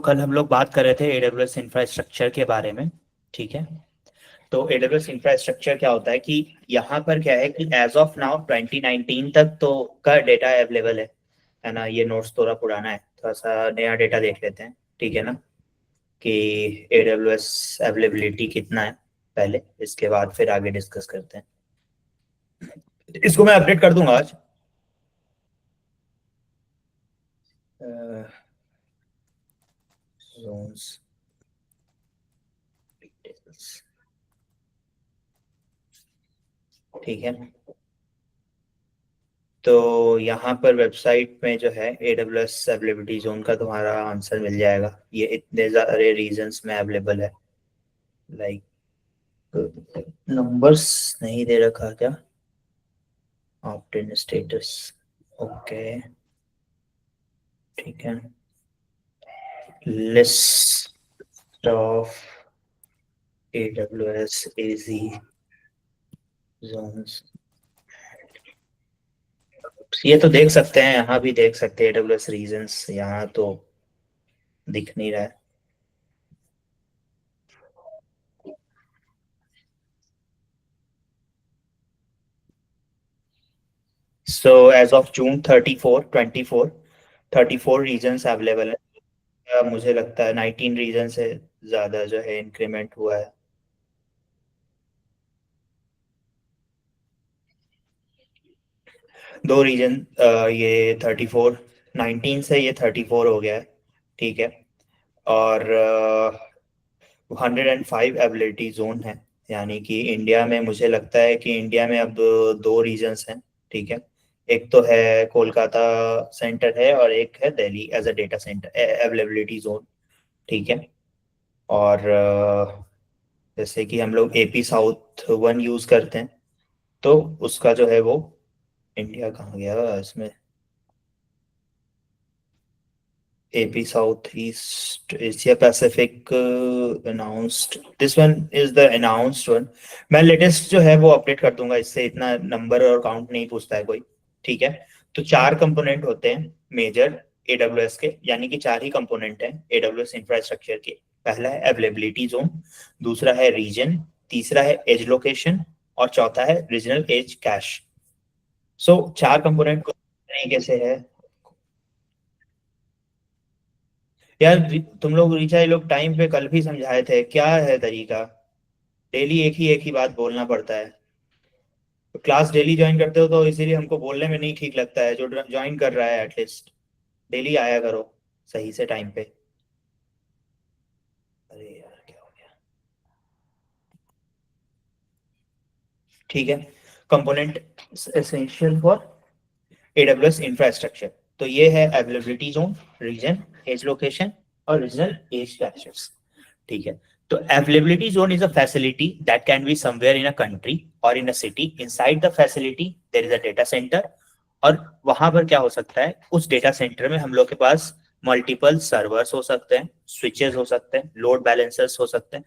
कल हम लोग बात कर रहे थे AWS इंफ्रास्ट्रक्चर के बारे में। ठीक है। तो AWS इंफ्रास्ट्रक्चर क्या होता है कि यहाँ पर क्या है कि एज ऑफ नाउ 2019 तक तो का डेटा अवेलेबल है ना। ये नोट्स थोड़ा पुराना है, थोड़ा सा नया डेटा देख लेते हैं। ठीक है ना, कि AWS अवेलेबिलिटी कितना है पहले, इसके बाद फिर आगे डिस्कस करते हैं। इसको मैं अपडेट कर दूंगा आज। Zones details. ठीक है। तो यहाँ पर वेबसाइट में जो है AWS अवेलेबिलिटी जोन का तुम्हारा आंसर मिल जाएगा। ये इतने सारे रीजन्स में अवेलेबल है। लाइक नंबर्स नहीं दे रखा क्या? Opt in status. ओके। ठीक है। List of AWS AZ zones. ये तो देख सकते हैं, यहाँ भी देख सकते हैं AWS रीजन्स। यहाँ तो दिख नहीं रहा है। So as of June 34 regions available है। मुझे लगता है 19 रीजन से ज्यादा जो है इंक्रीमेंट हुआ है। दो रीजन। ये 34, 19 से ये 34 हो गया है। ठीक है। और 105 एबिलिटी जोन है। यानी कि इंडिया में मुझे लगता है कि इंडिया में अब दो रीजन्स हैं। ठीक है। एक तो है कोलकाता सेंटर है, और एक है Delhi as a data centre availability zone. ठीक है। और जैसे कि हम लोग AP साउथ 1 यूज करते हैं, तो उसका जो है वो इंडिया कहाँ गया इसमें? AP south east Asia Pacific announced, this one is the announced one. मैं लेटेस्ट जो है वो अपडेट कर दूंगा, इससे इतना नंबर और काउंट नहीं पूछता है कोई। ठीक है। तो चार कंपोनेंट होते हैं मेजर AWS के, यानी कि चार ही कंपोनेंट हैं AWS इंफ्रास्ट्रक्चर के। पहला है अवेलेबिलिटी जोन, दूसरा है रीजन, तीसरा है एज लोकेशन, और चौथा है रीजनल एज कैश। सो चार कंपोनेंट को तरीके से है। यार तुम लोग रिचा, ये लोग टाइम पे कल भी समझाए थे, क्या है तरीका? डेली एक ही बात बोलना पड़ता है। तो क्लास डेली ज्वाइन करते हो तो इसीलिए हमको बोलने में नहीं ठीक लगता है। जो ज्वाइन कर रहा है एटलीस्ट डेली आया करो सही से टाइम पे। अरे यार क्या हो गया? ठीक है। Component essential for AWS infrastructure. तो ये है availability zone, region, edge location, और रीजनल एज कैशेस। ठीक है। तो availability zone is a facility that can be somewhere in a country और in a city. Inside the facility there is a data center. और वहां पर क्या हो सकता है, उस डेटा सेंटर में हम लोग के पास मल्टीपल सर्वर्स हो सकते हैं, स्विचेस हो सकते हैं, लोड बैलेंसर्स हो सकते हैं,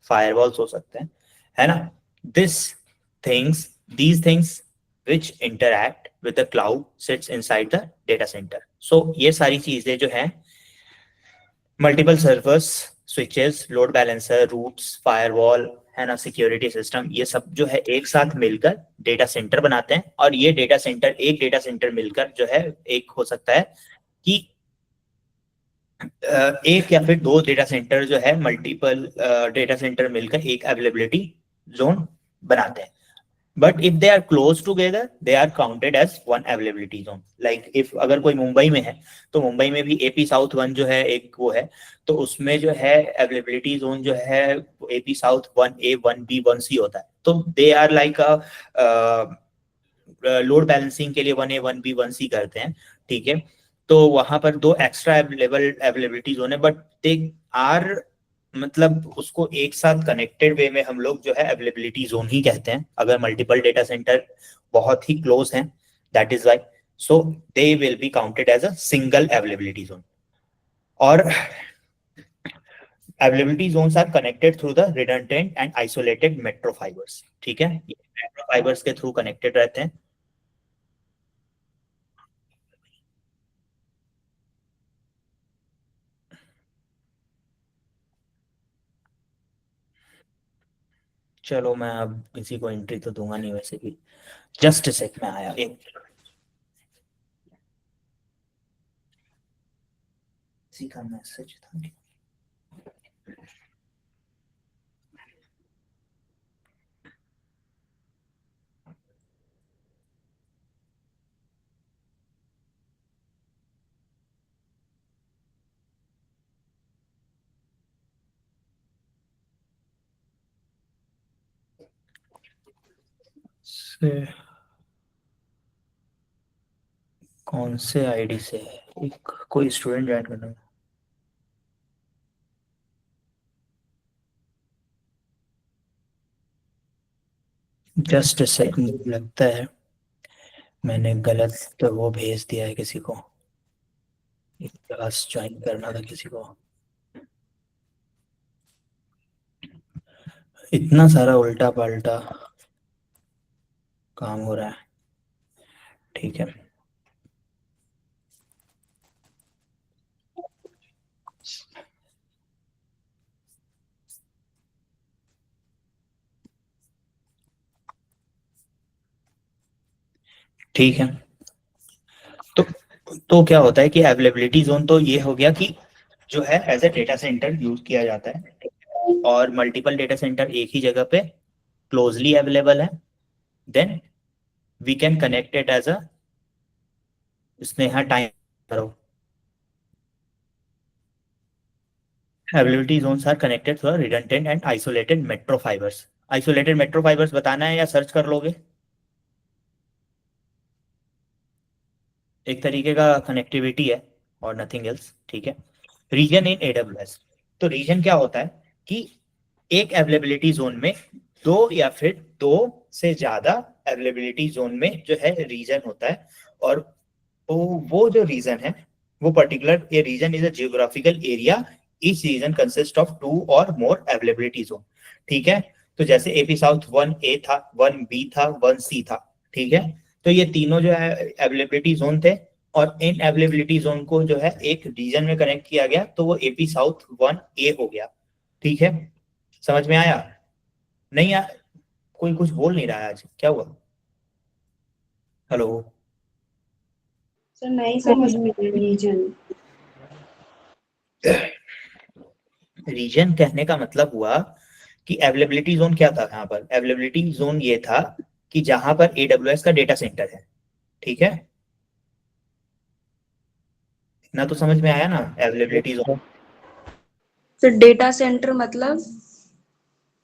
फायरवॉल्स हो सकते हैं, है ना। This things these things which interact with the cloud sits inside the data center. So ये सारी चीजें जो हैं, multiple servers, switches, load balancer, routes, firewall, है ना, सिक्योरिटी सिस्टम, ये सब जो है एक साथ मिलकर डेटा सेंटर बनाते हैं। और ये डेटा सेंटर मिलकर जो है, एक हो सकता है कि एक या फिर दो डेटा सेंटर जो है, मल्टीपल डेटा सेंटर मिलकर एक अवेलेबिलिटी जोन बनाते हैं। But if they are close together they are counted as one availability zone. Like if अगर कोई मुंबई में है, तो मुंबई में भी AP साउथ 1 जो है एक वो है, तो उसमें जो है अवेलेबिलिटी जोन जो है AP south 1A 1B 1C होता है। तो they are like load balancing के लिए 1A 1B 1C करते हैं। ठीक है। तो वहां पर दो एक्स्ट्रा अवेलेबिलिटी जोन है, बट दे आर, मतलब उसको एक साथ कनेक्टेड वे में हम लोग जो है अवेलेबिलिटी जोन ही कहते हैं, अगर मल्टीपल डेटा सेंटर बहुत ही क्लोज हैं। That is why, so they will be counted as a single availability zone. और availability zones are connected through the redundant and isolated metro fibres. ठीक है, ये मेट्रो फाइबर्स के थ्रू कनेक्टेड रहते हैं। चलो मैं अब किसी को एंट्री तो दूंगा नहीं वैसे भी। जस्ट सेक में आया एक, किसी का मैसेज था। से कौन से आईडी से है, एक कोई स्टूडेंट ज्वाइन करना। जस्ट सेकंड, लगता है मैंने गलत तो वो भेज दिया है किसी को, एक क्लास ज्वाइन करना था किसी को। इतना सारा उल्टा पल्टा काम हो रहा है। ठीक है, ठीक है। तो तो क्या होता है कि अवेलेबिलिटी जोन तो ये हो गया कि जो है as a data centre use किया जाता है और मल्टीपल डेटा सेंटर एक ही जगह पे क्लोजली अवेलेबल है। Then we can connect it as a Sneha time करो। Availability zones are connected through redundant and isolated metro fibers. Isolated metro fibers बताना है या सर्च कर लोगे? एक तरीके का कनेक्टिविटी है और नथिंग एल्स। ठीक है। रीजन इन एडब्ल्यूएस, तो रीजन क्या होता है कि एक अवेलेबिलिटी जोन में दो या फिर दो से ज्यादा अवेलेबिलिटी जोन में जो है रीजन होता है। और वो जो रीजन है वो पर्टिकुलर ये region is a geographical area, each region consist of two or more availability zone. ठीक है। तो जैसे एपी साउथ 1A था, 1B था, 1C था। ठीक है। तो ये तीनों जो है अवेलेबिलिटी जोन थे और इन अवेलेबिलिटी जोन को जो है एक रीजन में कनेक्ट किया गया तो वो एपी साउथ 1A हो गया। ठीक है, समझ में आया? नहीं कोई कुछ बोल नहीं रहा है आज, क्या हुआ? हेलो। सर नहीं समझ में रीजन। रीजन कहने का मतलब हुआ कि अवेलेबिलिटी जोन क्या था यहाँ पर? अवेलेबिलिटी जोन ये था कि जहां पर एडब्ल्यूएस का डेटा सेंटर है। ठीक है ना, तो समझ में आया ना availability zone? Sir data centre मतलब?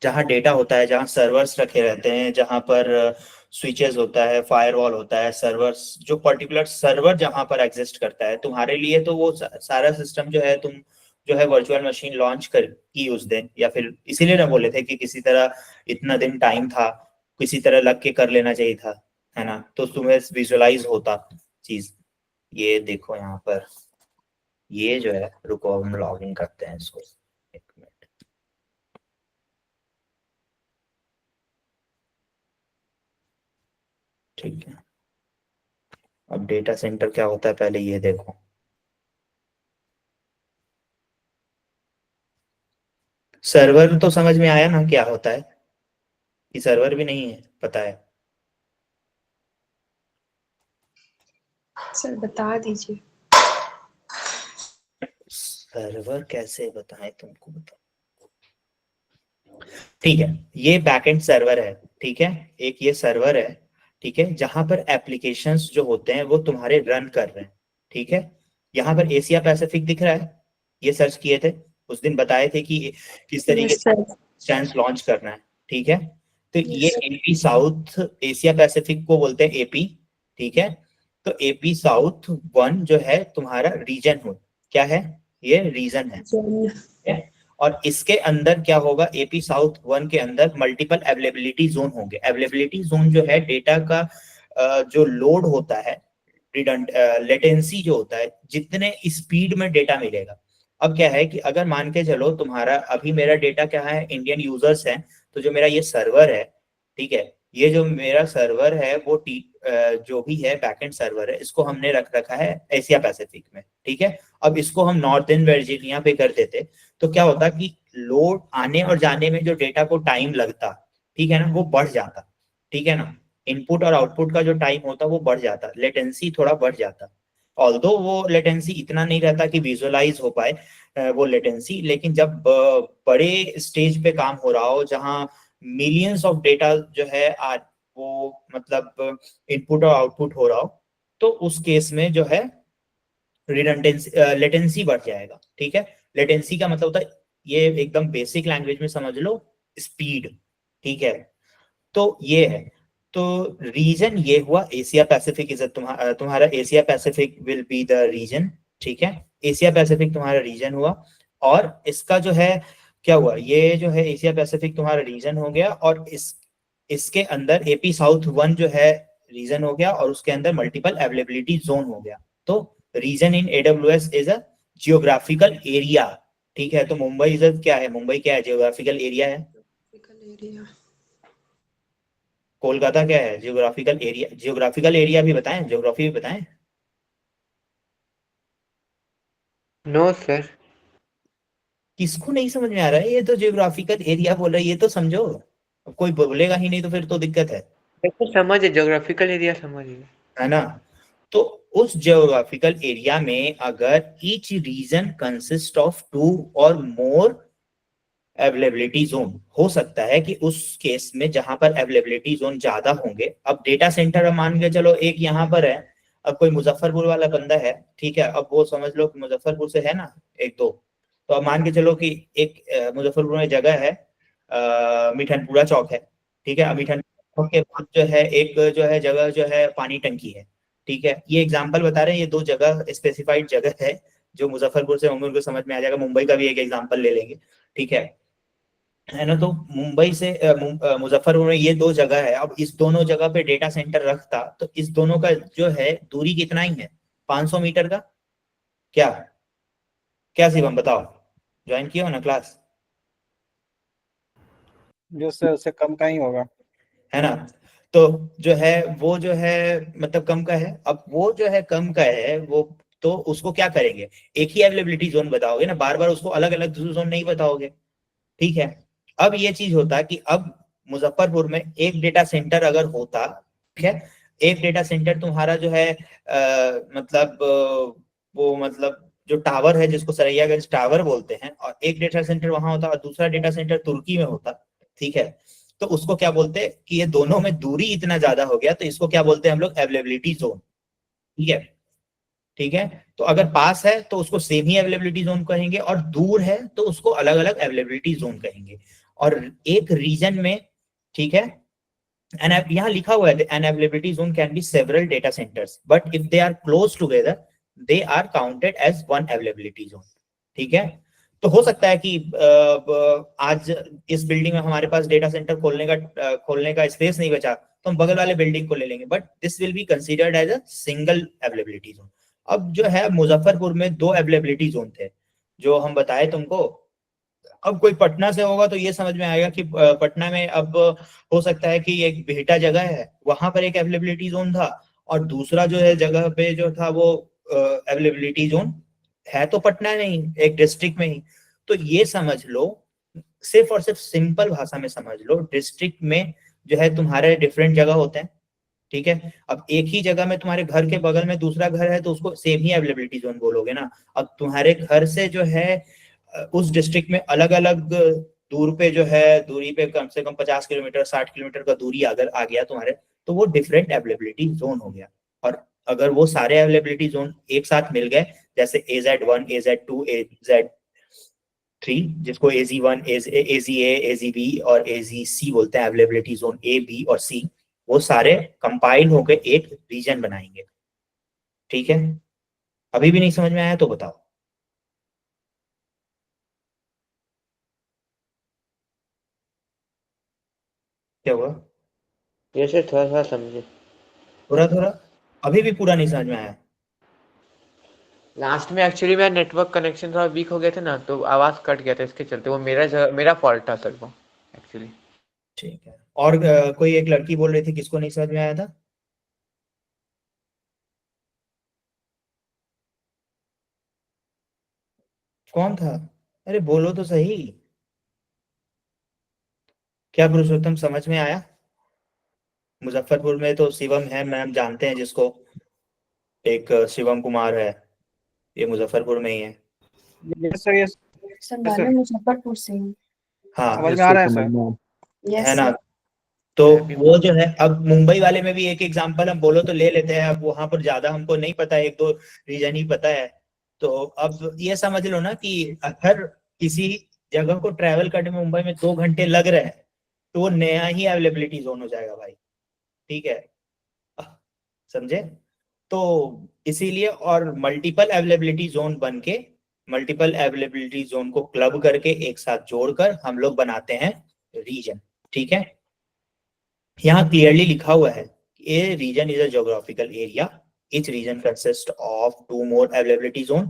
जहाँ डेटा होता है, जहाँ सर्वर्स रखे रहते हैं, जहाँ पर स्विचेस होता है, फायरवॉल होता है, सर्वर्स, जो पर्टिकुलर सर्वर जहाँ पर एग्जिस्ट करता है तुम्हारे लिए, तो वो सारा सिस्टम जो है तुम जो है वर्चुअल मशीन लॉन्च कर की उस दिन, या फिर इसीलिए ना बोले थे कि किसी तरह इतना दिन टाइम था, किसी तरह लग के कर लेना चाहिए था, है ना? तो तुम्हें विजुअलाइज होता चीज। ये देखो यहाँ पर, ये जो है, रुको हम लॉग इन करते हैं इसको, एक मिनट। ठीक है, अब डेटा सेंटर क्या होता है पहले ये देखो। सर्वर तो समझ में आया ना क्या होता है, कि सर्वर भी नहीं है पता है? सर बता दीजिए। सर्वर कैसे बताएं तुमको, बताओ। ठीक है, ये बैकएंड सर्वर है। ठीक है, एक ये सर्वर है। ठीक है, जहां पर एप्लीकेशंस जो होते हैं वो तुम्हारे रन कर रहे हैं। ठीक है, यहाँ पर एशिया पैसिफिक दिख रहा है, ये सर्च किए थे उस दिन, बताए थे कि किस तरीके यस से सर। स्टैंड लॉन्च करना है। ठीक है, तो ये yes AP south, Asia Pacific को बोलते हैं एपी। ठीक है, तो एपी साउथ 1 जो है तुम्हारा रीजन हो, क्या है? ये रीजन है। सर। है? और इसके अंदर क्या होगा, एपी साउथ 1 के अंदर मल्टीपल अवेलेबिलिटी जोन होंगे। अवेलेबिलिटी जोन जो है डेटा का जो लोड होता है, लेटेंसी जो होता है, जितने स्पीड में डेटा मिलेगा। अब क्या है कि अगर मान के चलो तुम्हारा अभी मेरा डेटा क्या है, इंडियन यूजर्स है, तो जो मेरा ये सर्वर है, ठीक है, ये जो मेरा सर्वर है वो जो भी है बैकएंड सर्वर है, इसको हमने रख रखा है एशिया पैसिफिक में। ठीक है, अब इसको हम नॉर्थर्न वर्जीनिया पे कर देते तो क्या होता कि लोड आने और जाने में जो डेटा को टाइम लगता, ठीक है ना, वो बढ़ जाता, ठीक है ना, इनपुट और आउटपुट का जो टाइम होता वो बढ़ जाता, लेटेंसी थोड़ा बढ़ जाता। ऑल्दो वो लेटेंसी इतना नहीं रहता कि विजुअलाइज हो पाए वो लेटेंसी, लेकिन जब बड़े स्टेज पे काम हो रहा हो जहाँ मिलियंस ऑफ डेटा जो है आज वो मतलब इनपुट और आउटपुट हो रहा हो, तो उस केस में जो है रिडंडेंसी लेटेंसी बढ़ जाएगा, ठीक है। लेटेंसी का मतलब होता है, ये एकदम बेसिक लैंग्वेज में समझ लो, स्पीड, ठीक है। तो ये है, तो रीजन ये हुआ एशिया पैसिफिक, इज तुम्हारा Asia Pacific will be the region, ठीक है। एशिया पैसिफिक तुम्हारा रीजन हुआ, और इसका जो है क्या हुआ, ये जो है एशिया पैसिफिक तुम्हारा रीजन हो गया, और इसके अंदर एपी साउथ वन जो है रीजन हो गया, और उसके अंदर मल्टीपल अवेलेबिलिटी जोन हो गया। तो region in AWS is a geographical area, ठीक है। तो मुंबई इज क्या है, मुंबई क्या है, जियोग्राफिकल एरिया है। एरिया। कोलकाता क्या है, जियोग्राफिकल एरिया। जियोग्राफिकल एरिया भी बताएं, ज्योग्राफी भी बताएं। No sir. किसको नहीं समझ में आ रहा है, ये तो जियोग्राफिकल एरिया बोल रहा है, ये तो समझो। अब कोई बोलेगा ही नहीं तो फिर तो दिक्कत देखो समझ है, जोग्राफिकल एरिया समझ है ना। तो उस जियोग्राफिकल एरिया में अगर each region consist of two or more availability zone, हो सकता है कि उस केस में जहां पर अवेलेबिलिटी जोन ज्यादा होंगे, अब डेटा सेंटर अब मान के चलो एक यहाँ पर है, अब कोई मुजफ्फरपुर वाला बंदा है, ठीक है, अब वो समझ लो कि मुजफ्फरपुर से है ना एक दो, तो अब मान के चलो कि एक मुजफ्फरपुर में जगह है मिठनपुरा चौक है, ठीक है। अब मिठनपुरा चौक के बाद जो है एक जो है जगह जो है पानी टंकी है, ठीक है। ये एग्जाम्पल बता रहे हैं, ये दो जगह स्पेसिफाइड जगह है जो मुजफ्फरपुर से होंगे उनको समझ में आ जाएगा, मुंबई का भी एक एग्जाम्पल ले लेंगे, ठीक है। है ना, तो मुंबई से मुजफ्फरपुर में ये दो जगह है, अब इस दोनों जगह पे डेटा सेंटर रखता तो इस दोनों का जो है दूरी कितना ही है, 500 मीटर का। क्या क्या शिवम बताओ, ज्वाइन किया हो ना क्लास, जो उससे कम का ही होगा। है ना। तो जो है वो जो है मतलब कम का है, अब वो जो है कम का है वो, तो उसको क्या करेंगे, एक ही अवेलेबिलिटी जोन बताओगे ना, बार बार उसको अलग अलग जोन नहीं बताओगे, ठीक है। अब ये चीज होता कि अब मुजफ्फरपुर में एक डेटा सेंटर अगर होता, ठीक है, एक डेटा सेंटर तुम्हारा जो है मतलब वो मतलब जो टावर है जिसको सरैयागंज टावर बोलते हैं, और एक डेटा सेंटर वहां होता और दूसरा डेटा सेंटर तुर्की में होता, ठीक है। तो उसको क्या बोलते हैं कि ये दोनों में दूरी इतना ज्यादा हो गया, तो इसको क्या बोलते हैं हम लोग, अवेलेबिलिटी जोन, ठीक है। ठीक है, तो अगर पास है तो उसको सेम ही अवेलेबिलिटी जोन कहेंगे, और दूर है तो उसको अलग अलग अवेलेबिलिटी जोन कहेंगे। और एक रीजन में, ठीक है, एंड यहाँ लिखा हुआ है an availability zone can be several data centres, but if they are close together they are counted as one availability zone, ठीक है। तो हो सकता है कि आज इस बिल्डिंग में हमारे पास डेटा सेंटर खोलने का स्पेस नहीं बचा, तो हम बगल वाले बिल्डिंग को ले लेंगे, but this will be considered as a single availability zone. अब जो है मुजफ्फरपुर में दो अवेलेबिलिटी जोन थे जो हम बताए तुमको। अब कोई पटना से होगा तो ये समझ में आएगा कि पटना में अब हो सकता है कि एक बिहटा जगह है वहां पर एक अवेलेबिलिटी जोन था, और दूसरा जो है जगह पे जो था वो अवेलेबिलिटी जोन है तो पटना में ही, एक डिस्ट्रिक्ट में ही। तो ये समझ लो, सिर्फ और सिर्फ सिंपल भाषा में समझ लो, डिस्ट्रिक्ट में जो है तुम्हारे डिफरेंट जगह होते हैं, ठीक है। अब एक ही जगह में तुम्हारे घर के बगल में दूसरा घर है तो उसको सेम ही अवेलेबिलिटी जोन बोलोगे ना। अब तुम्हारे घर से जो है उस डिस्ट्रिक्ट में अलग अलग दूर पे जो है, दूरी पे कम से कम 50 किलोमीटर 60 किलोमीटर का दूरी अगर आ गया तुम्हारे, तो वो डिफरेंट अवेलेबिलिटी जोन हो गया। और अगर वो सारे अवेलेबिलिटी जोन एक साथ मिल गए, जैसे AZ1 AZ2 AZ3, जिसको AZ1 AZA AZB और AZC बोलते हैं, अवेलेबिलिटी जोन A B और C, वो सारे कंपाइल होकर एक रीजन बनाएंगे, ठीक है। अभी भी नहीं समझ में आया तो बताओ क्या हुआ। ये सर, थोड़ा थोड़ा समझे। थोड़ा थोड़ा, अभी भी पूरा नहीं समझ में आया। लास्ट में एक्चुअली मेरा नेटवर्क कनेक्शन थोड़ा वीक हो गया था ना, तो आवाज कट गया था, इसके चलते वो मेरा फॉल्ट था सर, वो एक्चुअली। ठीक है, और कोई एक लड़की बोल रही थी, किसको नहीं समझ में आया था। कौन था, अरे बोलो तो सही। क्या पुरुषोत्तम समझ में आया? मुजफ्फरपुर में तो शिवम है, मैम जानते हैं जिसको, एक शिवम कुमार है, ये मुजफ्फरपुर में ही है। Yes sir, yes sir yes मैं सर, मुजफ्फरपुर से हूँ। हाँ समझ यस में आ सर, रहा है समझ सर। में है यस ना। सर। तो मैं भी वो जो है, अब मुंबई वाले में भी एक एग्जांपल हम बोलो तो ले लेते हैं, अब वहां पर ज्यादा हमको नहीं पता है, एक दो रीजन ही पता है। तो अब ये समझ लो ना कि अगर किसी जगह को ट्रैवल करने में मुंबई में 2 घंटे लग रहे हैं, तो वो नया ही अवेलेबिलिटी जोन हो जाएगा भाई। ठीक है, समझे? तो इसीलिए, और मल्टीपल अवेलेबिलिटी जोन बन के, मल्टीपल अवेलेबिलिटी जोन को क्लब करके एक साथ जोड़कर हम लोग बनाते हैं रीजन। ठीक है, यहाँ क्लियरली लिखा हुआ है, a region is a geographical area, each region consists of two more availability zone.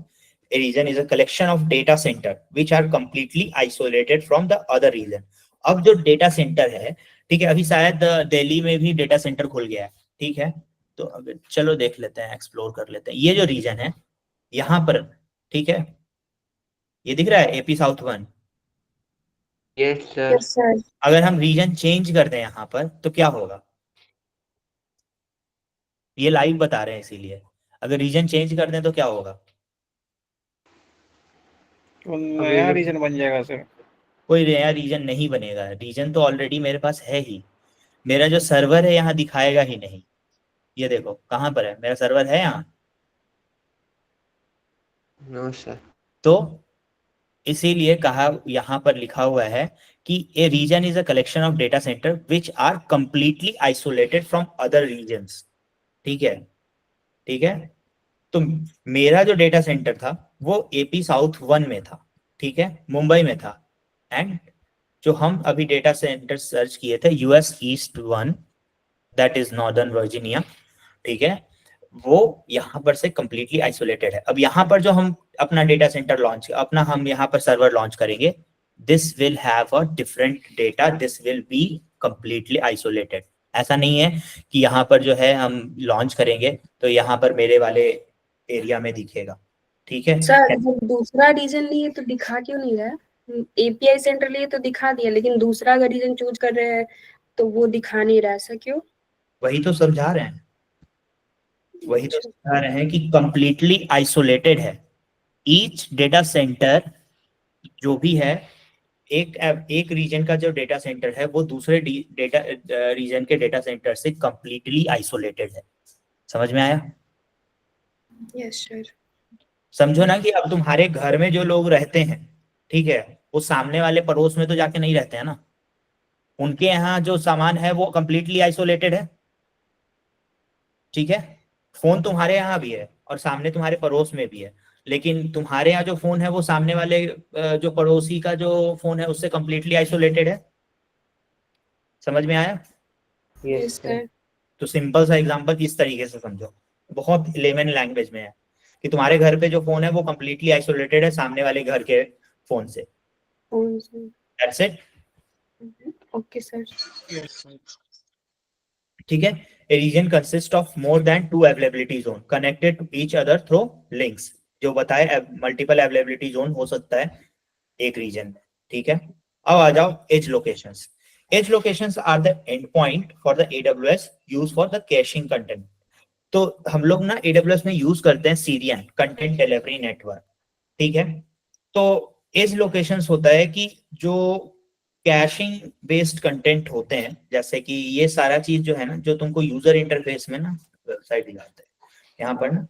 A region is a collection of data center which are completely isolated from the other region. अब जो data centre है, ठीक है, अभी शायद दिल्ली में भी data centre खुल गया है। ठीक है, तो अब चलो देख लेते हैं, एक्सप्लोर कर लेते हैं ये जो रीजन है यहाँ पर। ठीक है, ये दिख रहा है AP south 1। Yes sir. Yes sir. अगर हम रीजन चेंज कर दें यहाँ पर तो क्या होगा? ये लाइव बता रहे हैं, इसीलिए अगर रीजन चेंज कर दें तो क्या होगा? तो नया रीजन बन जाएगा सर। कोई नया रीजन नहीं बनेगा, रीजन तो ऑलरेडी मेरे पास है ही। मेरा जो सर्वर है यहाँ दिखाएगा ही नहीं। ये देखो कहाँ पर है, मेरा सर्वर है यहाँ। No sir. तो इसीलिए कहा, यहाँ पर लिखा हुआ है कि a region is a collection of data center which are completely isolated from other regions. ठीक है, ठीक है। तो मेरा जो डेटा सेंटर था वो एपी साउथ 1 में था, ठीक है, मुंबई में था। एंड जो हम अभी डेटा सेंटर सर्च किए थे, US east 1, that is northern Virginia, ठीक है, वो यहाँ पर से कंप्लीटली आइसोलेटेड है। अब यहाँ पर जो हम अपना डेटा सेंटर लॉन्च, अपना हम यहाँ पर सर्वर लॉन्च करेंगे, this will have a different data, this will be completely isolated. ऐसा नहीं है कि यहाँ पर जो है हम लॉन्च करेंगे तो यहाँ पर मेरे वाले एरिया में दिखेगा। ठीक है सर जब दूसरा रीजन लिए तो दिखा क्यों नहीं रहा है? एपीआई सेंटर लिए तो दिखा दिया, लेकिन दूसरा अगर रीजन चूज कर रहे हैं तो वो दिखा नहीं रहा, ऐसा क्यों? वही तो समझा रहे हैं, वही तो समझा रहे हैं कि कंप्लीटली आइसोलेटेड है। ईच डेटा सेंटर जो भी है, एक रीजन का जो डेटा सेंटर है वो दूसरे डेटा रीजन के डेटा सेंटर से कंप्लीटली आइसोलेटेड है। समझ में आया? Yes sir. समझो ना कि अब तुम्हारे घर में जो लोग रहते हैं, ठीक है, वो सामने वाले पड़ोस में तो जाके नहीं रहते हैं ना, उनके यहाँ जो सामान है वो कंप्लीटली आइसोलेटेड है। ठीक है, फोन तुम्हारे यहाँ भी है और सामने तुम्हारे पड़ोस में भी है, लेकिन तुम्हारे यहाँ जो फोन है वो सामने वाले जो पड़ोसी का जो फोन है उससे कंप्लीटली आइसोलेटेड है। समझ में आया? Yes sir. तो सिंपल सा एग्जांपल इस तरीके से समझो, बहुत लेमन लैंग्वेज में है, कि तुम्हारे घर पे जो फोन है वो कंप्लीटली आइसोलेटेड है सामने वाले घर के फोन से। कौन सा? That's it. Okay sir. ठीक है, a region consists of more than two availability zone connected to each other through links। जो बताए मल्टीपल अवेलेबिलिटी जोन हो सकता है एक रीजन में। ठीक है, अब आ जाओ edge locations. Edge locations are the end point for the AWS use for the caching content. तो हम लोग ना AWS में यूज करते हैं CDN, कंटेंट डिलीवरी नेटवर्क। ठीक है, तो एज लोकेशंस होता है कि जो कैशिंग बेस्ड कंटेंट होते हैं, जैसे कि ये सारा चीज जो है ना, जो तुमको यूजर इंटरफेस में ना वेबसाइट दिखाते हैं, यहाँ पर ना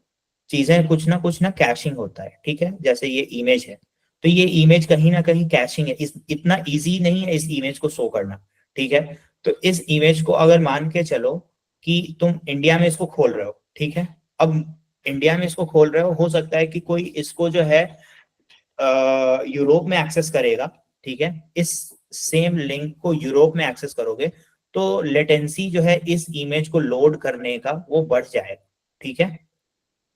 चीजें कुछ ना कैशिंग होता है। ठीक है, जैसे ये इमेज है, तो ये इमेज कहीं ना कहीं कैशिंग है, इतना इजी नहीं है इस इमेज को शो करना। ठीक है, तो इस इमेज को अगर मान के चलो कि तुम इंडिया में इसको खोल रहे हो, ठीक है, अब इंडिया में इसको खोल रहे हो सकता है कि कोई इसको जो है यूरोप में एक्सेस करेगा। ठीक है, इस सेम लिंक को यूरोप में एक्सेस करोगे तो लेटेंसी जो है इस इमेज को लोड करने का वो बढ़ जाएगा। ठीक है,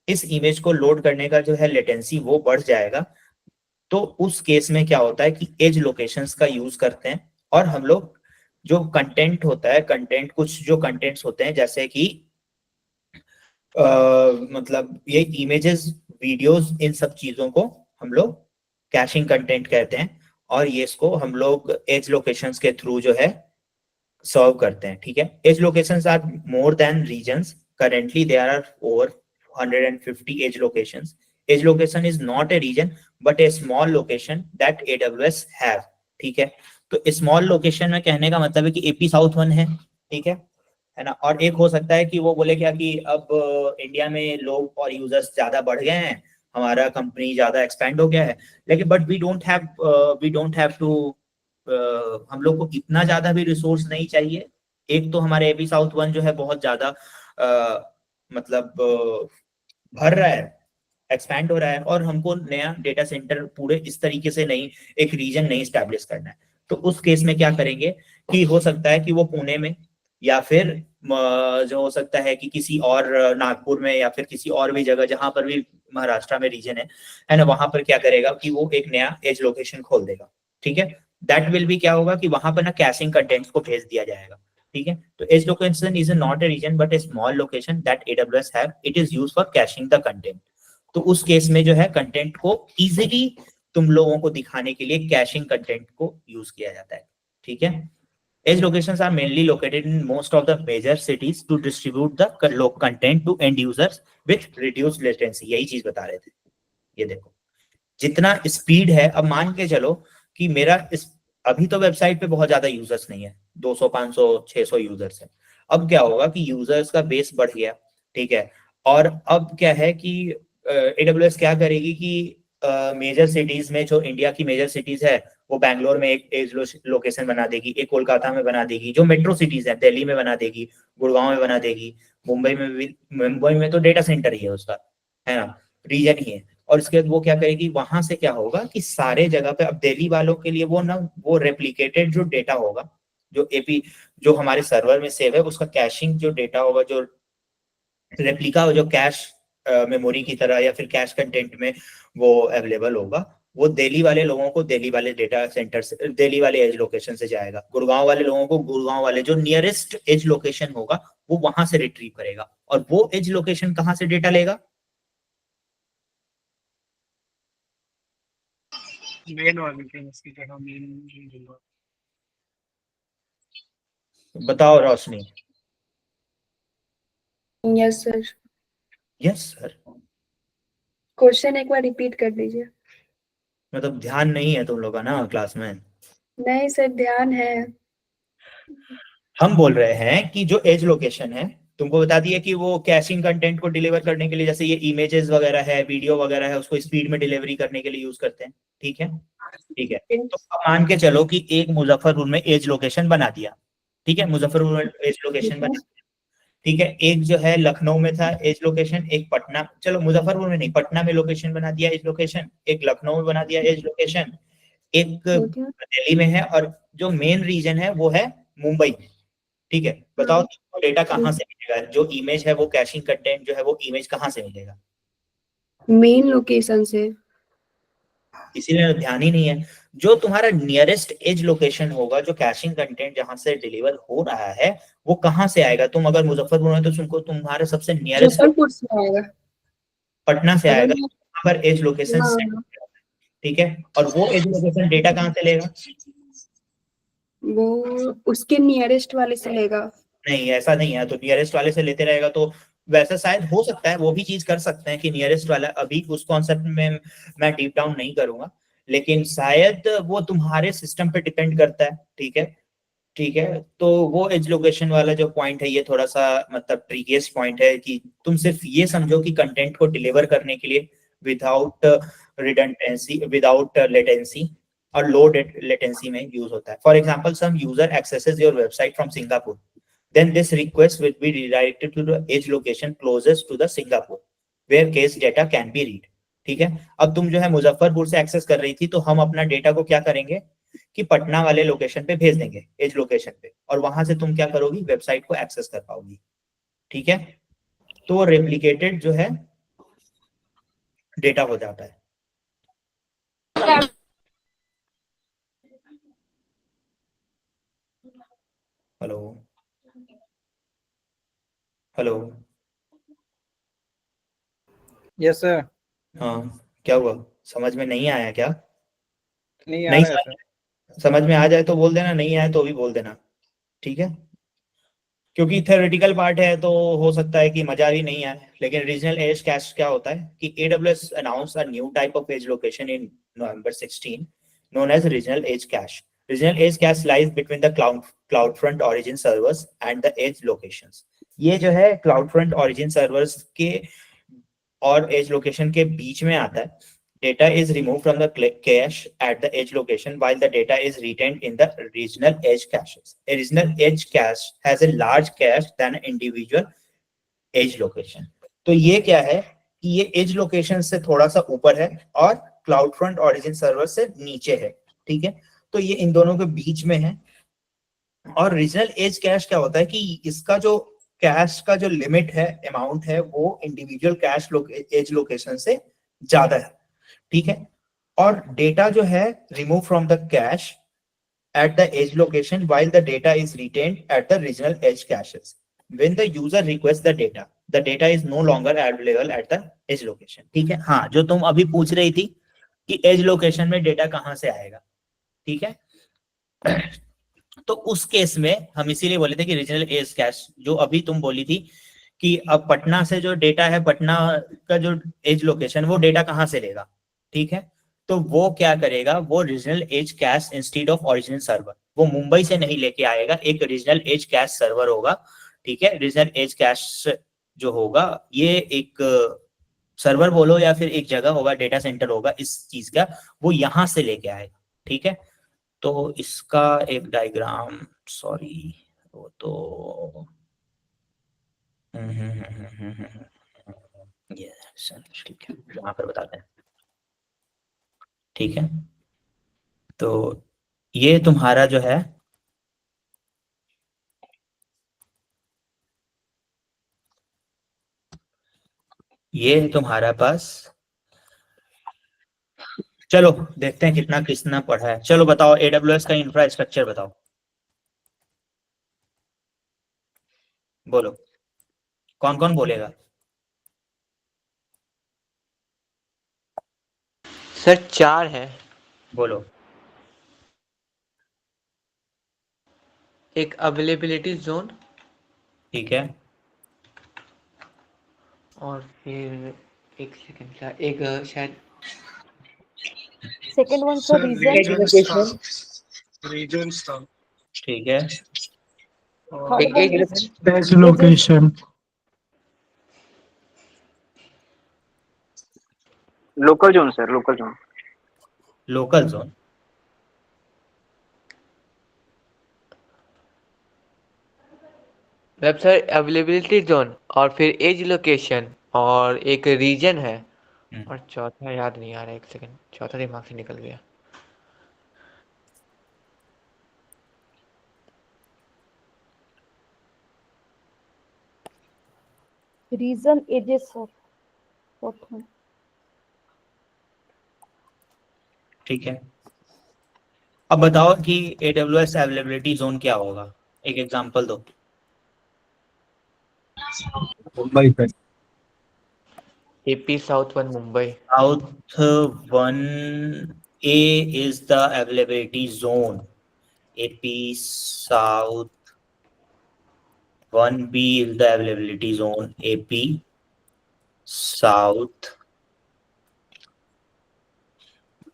इस इमेज को लोड करने का जो है लेटेंसी वो बढ़ जाएगा। तो उस केस में क्या होता है कि एज लोकेशंस का यूज करते हैं, और हम लोग जो कंटेंट होता है, कंटेंट कुछ जो कंटेंट्स होते हैं जैसे कि मतलब ये इमेजेस, वीडियोस, इन सब चीजों को हम लोग कैशिंग कंटेंट कहते हैं, और ये इसको हम लोग एज लोकेशंस के थ्रू जो है सर्व करते हैं, ठीक है। Edge locations are more than regions, currently there are over 150 edge locations. Edge location is not a region but a small location that AWS have, ठीक है। तो स्मॉल लोकेशन में कहने का मतलब है कि AP साउथ 1 है, ठीक है ना। और एक हो सकता है कि वो बोले क्या कि अब इंडिया में लोग और यूजर्स ज्यादा बढ़ गए हैं, हमारा कंपनी ज्यादा एक्सपेंड हो गया है, लेकिन but we don't have to, हम लोग को इतना ज्यादा भी रिसोर्स नहीं चाहिए। एक तो हमारे AP साउथ 1 जो है बहुत ज्यादा मतलब भर रहा है, एक्सपैंड हो रहा है, और हमको नया डेटा सेंटर पूरे इस तरीके से नहीं, एक रीजन नहीं स्टैब्लिश करना है। तो उस केस में क्या करेंगे कि हो सकता है कि वो पुणे में, या फिर जो हो सकता है कि किसी और नागपुर में, या फिर किसी और भी जगह जहां पर भी महाराष्ट्र में रीजन है ना, वहां पर क्या करेगा कि वो एक नया एज लोकेशन खोल देगा, ठीक है। दैट विल भी क्या होगा कि वहां पर ना कैशिंग कंटेंट्स को भेज दिया जाएगा, ठीक है। तो edge location is not a region but a small location that AWS have, it is used for caching the content. तो उस केस में जो है कंटेंट को इजीली तुम लोगों को दिखाने के लिए कैशिंग कंटेंट को यूज किया जाता है, ठीक है। Edge locations are mainly located in most of the major cities to distribute the content to end users with reduced latency. यही चीज बता रहे थे, ये देखो जितना स्पीड है। अब मान के चलो कि मेरा इस, अभी तो वेबसाइट पे बहुत ज्यादा यूजर्स नहीं है, 200 500 600 यूजर्स है। अब क्या होगा कि यूजर्स का बेस बढ़ गया, ठीक है। और अब क्या है कि AWS क्या करेगी कि मेजर सिटीज में, जो इंडिया की मेजर सिटीज है, वो बैंगलोर में एक एज लोकेशन बना देगी, एक कोलकाता में बना देगी, जो मेट्रो सिटीज है दिल्ली में बना देगी, गुड़गांव में बना देगी, मुंबई में भी, मुंबई में तो डेटा सेंटर ही है उसका, है ना, रीजन ही है। और इसके बाद वो क्या करेगी, वहां से क्या होगा कि सारे जगह पे, अब दिल्ली वालों के लिए वो ना, वो रेप्लिकेटेड जो डेटा होगा, जो AP, जो हमारे सर्वर में सेव है, उसका कैशिंग जो डेटा होगा, जो रेप्लिका, जो कैश मेमोरी की तरह या फिर कैश कंटेंट में वो अवेलेबल होगा, वो दिल्ली वाले लोगों को दिल्ली वाले डेटा सेंटर से, दिल्ली वाले एज लोकेशन से जाएगा, गुड़गांव वाले लोगों को गुड़गांव वाले जो नियरेस्ट एज लोकेशन होगा वो वहां से रिट्रीव करेगा। और वो एज लोकेशन कहां से डेटा लेगा? मेन वाली थी इसकी जगह मेन। बताओ Roshni. Yes sir. Yes sir. Question एक बार रिपीट कर दीजिए। मतलब ध्यान नहीं है तुम लोग का ना क्लास में। नहीं सर, ध्यान है। हम बोल रहे हैं कि जो एज लोकेशन है, तुमको बता दिया कि वो कैशिंग कंटेंट को डिलीवर करने के लिए, जैसे ये इमेजेस वगैरह है, वीडियो वगैरह है, उसको स्पीड में डिलीवरी करने के लिए यूज करते हैं, ठीक है। ठीक है, तो अब मान के चलो कि एक मुजफ्फरपुर में एज लोकेशन बना दिया, ठीक है, मुजफ्फरपुर में एज लोकेशन बना दिया, ठीक है। एक जो है लखनऊ में था एज लोकेशन, एक पटना, चलो मुजफ्फरपुर में नहीं, पटना में लोकेशन बना दिया एज लोकेशन, एक लखनऊ में बना दिया एज लोकेशन, एक दिल्ली में है, और जो मेन रीजन है वो है मुंबई में, ठीक है। बताओ तुमको डेटा कहाँ से मिलेगा? जो इमेज है वो कैशिंग कंटेंट जो है वो इमेज कहाँ से मिलेगा? मेन लोकेशन से। इसीलिए ध्यान ही नहीं है। जो तुम्हारा नियरेस्ट एज लोकेशन होगा, जो कैशिंग कंटेंट जहां से डिलीवर हो रहा है, वो कहाँ से आएगा? तुम अगर मुजफ्फरपुर में तो तुमको तुम्हारे सबसे नियरेस्ट मुजफ्फरपुर से आएगा। पटना से अगर आएगा, मैं, वहां पर एज लोकेशन हाँ, सेट, ठीक है। और वो एज लोकेशन डेटा कहाँ से लेगा? वो उसके नियरेस्ट वाले से लेगा। नहीं, ऐसा नहीं है। तो नियरेस्ट वाले से लेते रहेगा तो वैसा शायद हो सकता है, वो भी चीज कर सकते हैं कि नियरेस्ट वाला, अभी उस कॉन्सेप्ट में मैं डीप डाउन नहीं करूंगा, लेकिन शायद वो तुम्हारे सिस्टम पे डिपेंड करता है, ठीक है। ठीक है, तो वो एज लोकेशन वाला जो पॉइंट है, ये थोड़ा सा मतलब ट्रिकिएस्ट पॉइंट है कि तुम सिर्फ ये समझो कि कंटेंट को डिलीवर करने के लिए विदाउट रिडंडेंसी, विदाउट लेटेंसी और लो लेटेंसी में यूज होता है। For example, some user accesses your website from Singapore, then this request will be redirected to the edge location closest to the Singapore where case data can be read, ठीक है। अब तुम जो है मुजफ्फरपुर से एक्सेस कर रही थी, तो हम अपना डेटा को क्या करेंगे कि पटना वाले लोकेशन पे भेज देंगे, एज लोकेशन पे, और वहां से तुम क्या करोगी, वेबसाइट को एक्सेस कर पाओगी, ठीक है। तो रेप्लिकेटेड जो है डेटा हो जाता है। Hello hello. Yes sir. हाँ, क्या हुआ? समझ में नहीं आया क्या? नहीं आ नहीं रहा है सर। समझ में आ जाए तो बोल देना, नहीं आए तो भी बोल देना। ठीक है, क्योंकि थ्योरेटिकल पार्ट है तो हो सकता है कि मजा भी नहीं आए। लेकिन रीजनल एज कैश क्या होता है कि AWS announce a new type of edge location in November 16 known as regional edge cache. Regional edge cache lies between the CloudFront origin servers and the edge locations. ये जो है CloudFront origin servers के और edge location के बीच में आता है। Data is removed from the cache at the edge location while the data is retained in the regional edge caches. A regional edge cache has a large cache than an individual edge location. तो ये क्या है कि ये edge location से थोड़ा सा ऊपर है और CloudFront origin server से नीचे है। ठीक है, तो ये इन दोनों के बीच में है। और रीजनल एज कैश क्या होता है कि इसका जो कैश का जो लिमिट है, अमाउंट है, वो इंडिविजुअल कैश एज लोकेशन से ज्यादा है। ठीक है, और डेटा जो है remove from the cash at the edge location while the data is retained at the regional edge caches. When the user requests the data is no longer available at the edge location. ठीक है, हाँ, जो तुम अभी पूछ रही थी कि edge location में डेटा कहाँ से आएगा, ठीक है, तो उस केस में हम इसीलिए बोले थे कि रीजनल एज कैश, जो अभी तुम बोली थी कि अब पटना से जो डेटा है, पटना का जो एज लोकेशन, वो डेटा कहाँ से लेगा। ठीक है, तो वो क्या करेगा, वो regional edge cache instead of original server, वो मुंबई से नहीं लेके आएगा, एक रीजनल एज कैश सर्वर होगा। ठीक है, रीजनल एज कैश जो होगा ये एक सर्वर बोलो या फिर एक जगह होगा, डेटा सेंटर होगा इस चीज का, वो यहां से लेके आएगा। ठीक है, तो इसका एक डायग्राम, सॉरी वो तो ये ठीक है, यहाँ पर बताते हैं। ठीक है, तो ये तुम्हारा जो है ये तुम्हारा पास, चलो देखते हैं कितना कितना पढ़ा है। चलो बताओ AWS का इंफ्रास्ट्रक्चर बताओ, बोलो कौन कौन बोलेगा। सर 4 है। बोलो। एक अवेलेबिलिटी जोन, ठीक है, और फिर एक सेकंड का एक शायद Second one, sir, region. region stuff. ठीक है, Third एक one एक is Edge location. Local zone sir, local zone. Local zone, मतलब सर अवेलेबिलिटी जोन और फिर एज लोकेशन और एक रीजन है, और चौथा याद नहीं आ रहा, एक सेकंड, चौथा दिमाग से निकल गया। region edges, sir. Fourth one. ठीक है। अब बताओ कि AWS अवेलेबिलिटी जोन क्या होगा, एक एग्जांपल दो। मुंबई पे। AP south 1 Mumbai. South 1A is the availability zone. AP South 1B is the availability zone. AP South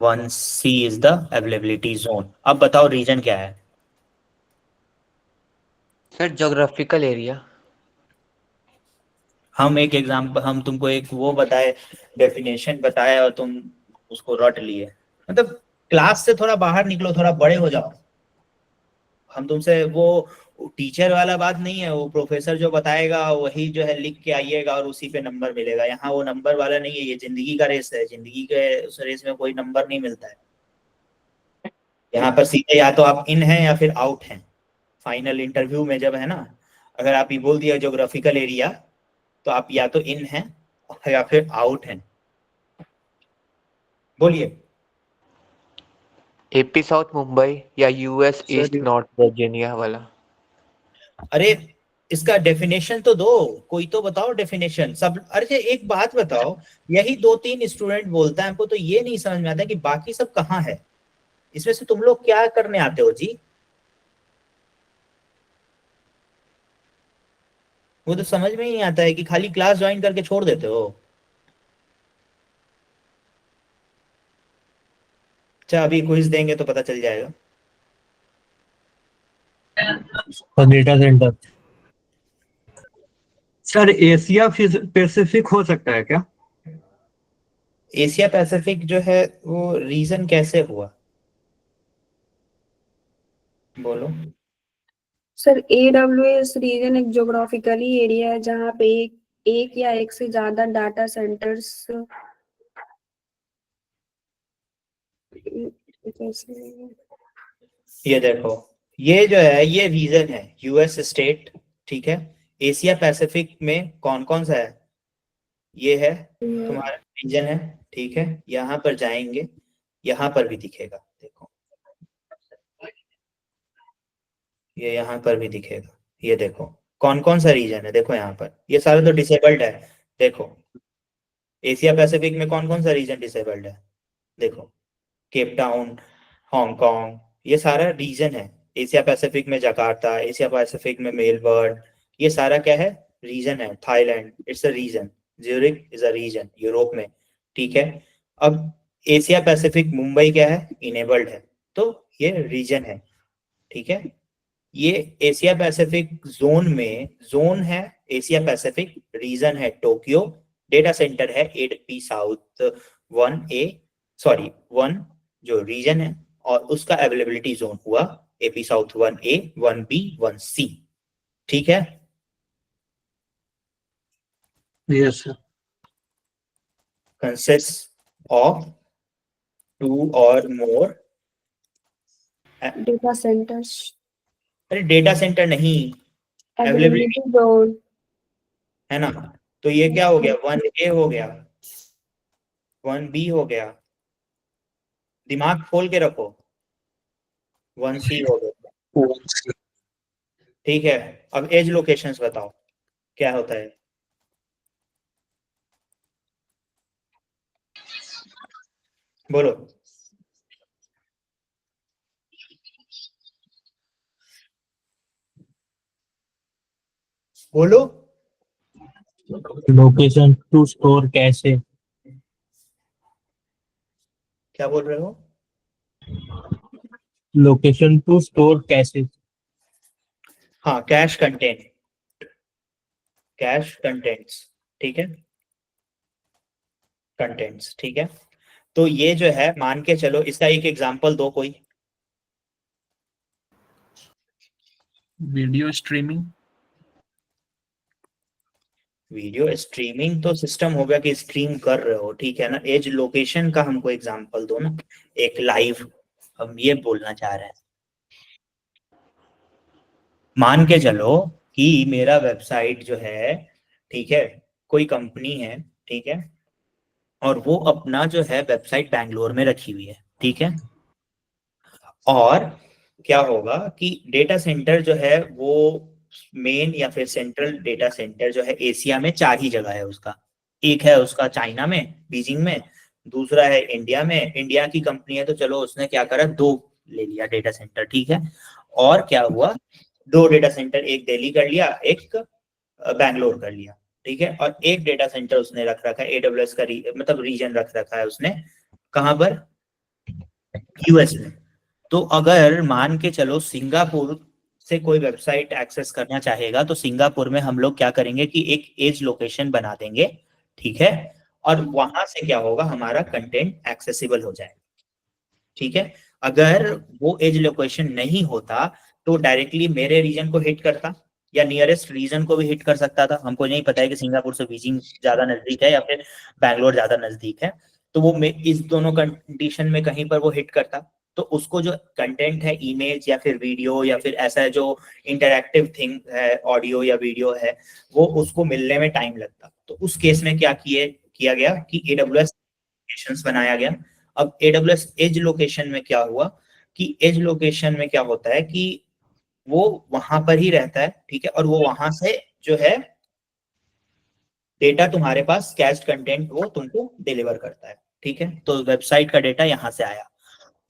1C is the availability zone. अब बताओ रीजन क्या है। Sir geographical area. हम एक एग्जांपल, हम तुमको एक वो बताए, डेफिनेशन बताए और तुम उसको रट लिए। मतलब क्लास से थोड़ा बाहर निकलो, थोड़ा बड़े हो जाओ। हम तुमसे वो टीचर वाला बात नहीं है, वो प्रोफेसर जो बताएगा वही जो है लिख के आइएगा और उसी पे नंबर मिलेगा। यहाँ वो नंबर वाला नहीं है, ये जिंदगी का रेस है। जिंदगी के उस रेस में कोई नंबर नहीं मिलता है। यहाँ पर सीधे या तो आप इन हैं या फिर आउट हैं। फाइनल इंटरव्यू में जब है ना, अगर आप ये बोल दिया ज्योग्राफिकल एरिया, तो आप या तो इन हैं या फिर आउट हैं। बोलिए। AP साउथ मुंबई या US ईस्ट नॉर्थ वर्जीनिया वाला। अरे इसका डेफिनेशन तो दो, कोई तो बताओ डेफिनेशन सब। अरे एक बात बताओ, यही 2-3 स्टूडेंट बोलता है, हमको तो ये नहीं समझ में आता कि बाकी सब कहाँ है। इसमें से तुम लोग क्या करने आते हो जी? वो तो समझ में ही नहीं आता है कि खाली क्लास ज्वाइन करके छोड़ देते हो। अच्छा अभी क्विज देंगे तो पता चल जाएगा। Data centre sir Asia Pacific हो सकता है क्या? एशिया पैसिफिक जो है वो रीजन कैसे हुआ, बोलो। सर AWS रीजन एक ज्योग्राफिकली एरिया है जहाँ पे एक या एक से ज्यादा डाटा सेंटर्स ये देखो, ये जो है ये रीजन है यूएस स्टेट, ठीक है। एशिया पैसिफिक में कौन कौन सा है, ये है तुम्हारा रीजन है, ठीक है। यहाँ पर जाएंगे, यहाँ पर भी दिखेगा, देखो ये यहाँ पर भी दिखेगा। ये देखो कौन कौन सा रीजन है, देखो यहाँ पर ये सारे तो डिसेबल्ड है। देखो एशिया पैसिफिक में कौन कौन सा रीजन डिसेबल्ड है, देखो केप टाउन, हांगकांग, ये सारा रीजन है। एशिया पैसिफिक में जकार्ता, एशिया पैसिफिक में मेलबर्न, ये सारा क्या है, रीजन है। Thailand it's a region, Zurich is a region Europe में, ठीक है। अब एशिया पैसिफिक मुंबई क्या है, इनेबल्ड है, तो ये रीजन है, ठीक है। ये एशिया पैसिफिक जोन में जोन है, एशिया पैसिफिक रीजन है टोक्यो, डेटा सेंटर है एपी साउथ 1A, सॉरी 1 जो रीजन है, और उसका अवेलेबिलिटी जोन हुआ AP south 1A 1B 1C, ठीक है। Yes sir. कंसिस्ट ऑफ 2 और मोर, डेटा सेंटर्स अरे डेटा सेंटर नहीं, अवेलेबिलिटी अवेलेबिलिटी जोन है ना। तो ये क्या हो गया, 1A हो गया, 1B हो गया, दिमाग खोल के रखो, 1C हो गया, ठीक है। अब एज लोकेशंस बताओ क्या होता है, बोलो। बोलो, लोकेशन टू स्टोर कैशे। क्या बोल रहे हो, लोकेशन टू स्टोर कैशे। हाँ कैश कंटेंट, कैश कंटेंट्स, ठीक है, कंटेंट्स, ठीक है। तो ये जो है मान के चलो, इसका एक एग्जांपल दो कोई। Video streaming. वीडियो स्ट्रीमिंग तो सिस्टम होगा कि स्ट्रीम कर रहे हो, ठीक है ना। एज लोकेशन का हमको एग्जांपल दो ना, एक लाइव, हम ये बोलना चाह रहे हैं। मान के चलो कि मेरा वेबसाइट जो है, ठीक है, कोई कंपनी है, ठीक है, और वो अपना जो है वेबसाइट बैंगलोर में रखी हुई है, ठीक है। और क्या होगा कि डेटा सेंटर जो है वो मेन या फिर सेंट्रल डेटा सेंटर जो है एशिया में 4 ही जगह है उसका। एक है उसका चाइना में, बीजिंग में, दूसरा है इंडिया में, इंडिया की कंपनी है तो चलो उसने क्या करा, 2 ले लिया डेटा सेंटर, ठीक है। और क्या हुआ, 2 डेटा सेंटर, एक दिल्ली कर लिया, एक बैंगलोर कर लिया, ठीक है। और एक डेटा सेंटर उसने रख रखा है एडब्ल्यूएस का मतलब रीजन रख रखा है उसने, कहां पर, यूएस में। तो अगर मान के चलो सिंगापुर से कोई वेबसाइट एक्सेस करना चाहेगा तो सिंगापुर में हम लोग क्या करेंगे कि एक एज लोकेशन बना देंगे, ठीक है। और वहां से क्या होगा, हमारा कंटेंट एक्सेसिबल हो जाएगा, ठीक है। अगर वो एज लोकेशन नहीं होता तो डायरेक्टली मेरे रीजन को हिट करता या नियरेस्ट रीजन को भी हिट कर सकता था। हमको नहीं पता है कि सिंगापुर से बीजिंग ज्यादा नजदीक है या फिर बैंगलोर ज्यादा नजदीक है, तो वो इस दोनों कंडीशन में कहीं पर वो हिट करता, तो उसको जो कंटेंट है, इमेज या फिर वीडियो या फिर ऐसा जो इंटरैक्टिव थिंग है, ऑडियो या वीडियो है, वो उसको मिलने में टाइम लगता। तो उस केस में क्या किया गया कि एडब्ल्यूएस लोकेशंस बनाया गया। अब AWS एज लोकेशन में क्या हुआ कि एज लोकेशन में क्या होता है कि वो वहां पर ही रहता है, ठीक है, और वो वहां से जो है डेटा तुम्हारे पास कैश्ड कंटेंट वो तुमको डिलीवर करता है, ठीक है। तो वेबसाइट का डेटा यहां से आया।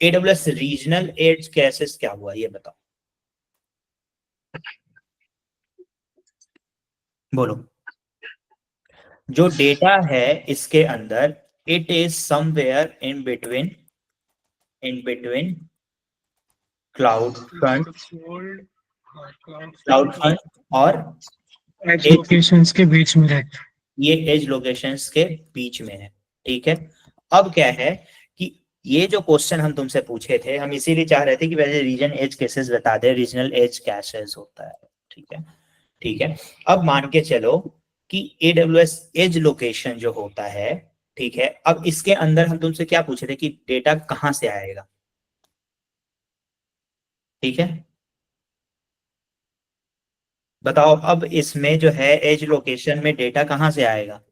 AWS रीजनल एज केसेस क्या हुआ, ये बताओ। बोलो। जो डेटा है इसके अंदर, it is somewhere in between cloud front और एज edge लोकेशंस के बीच में रहता है। ये एज लोकेशंस के बीच में है। ठीक है, अब क्या है कि ये जो क्वेश्चन हम तुमसे पूछे थे, हम इसीलिए चाह रहे थे कि पहले रीजन एज केसेस बता दे, रीजनल एज कैशेस होता है। ठीक है, ठीक है। अब मान के चलो कि AWS एज लोकेशन जो होता है, ठीक है, अब इसके अंदर हम तुमसे क्या पूछे थे कि डेटा कहां से आएगा। ठीक है, बताओ अब इसमें जो है एज लोकेशन में डेटा कहां से आएगा।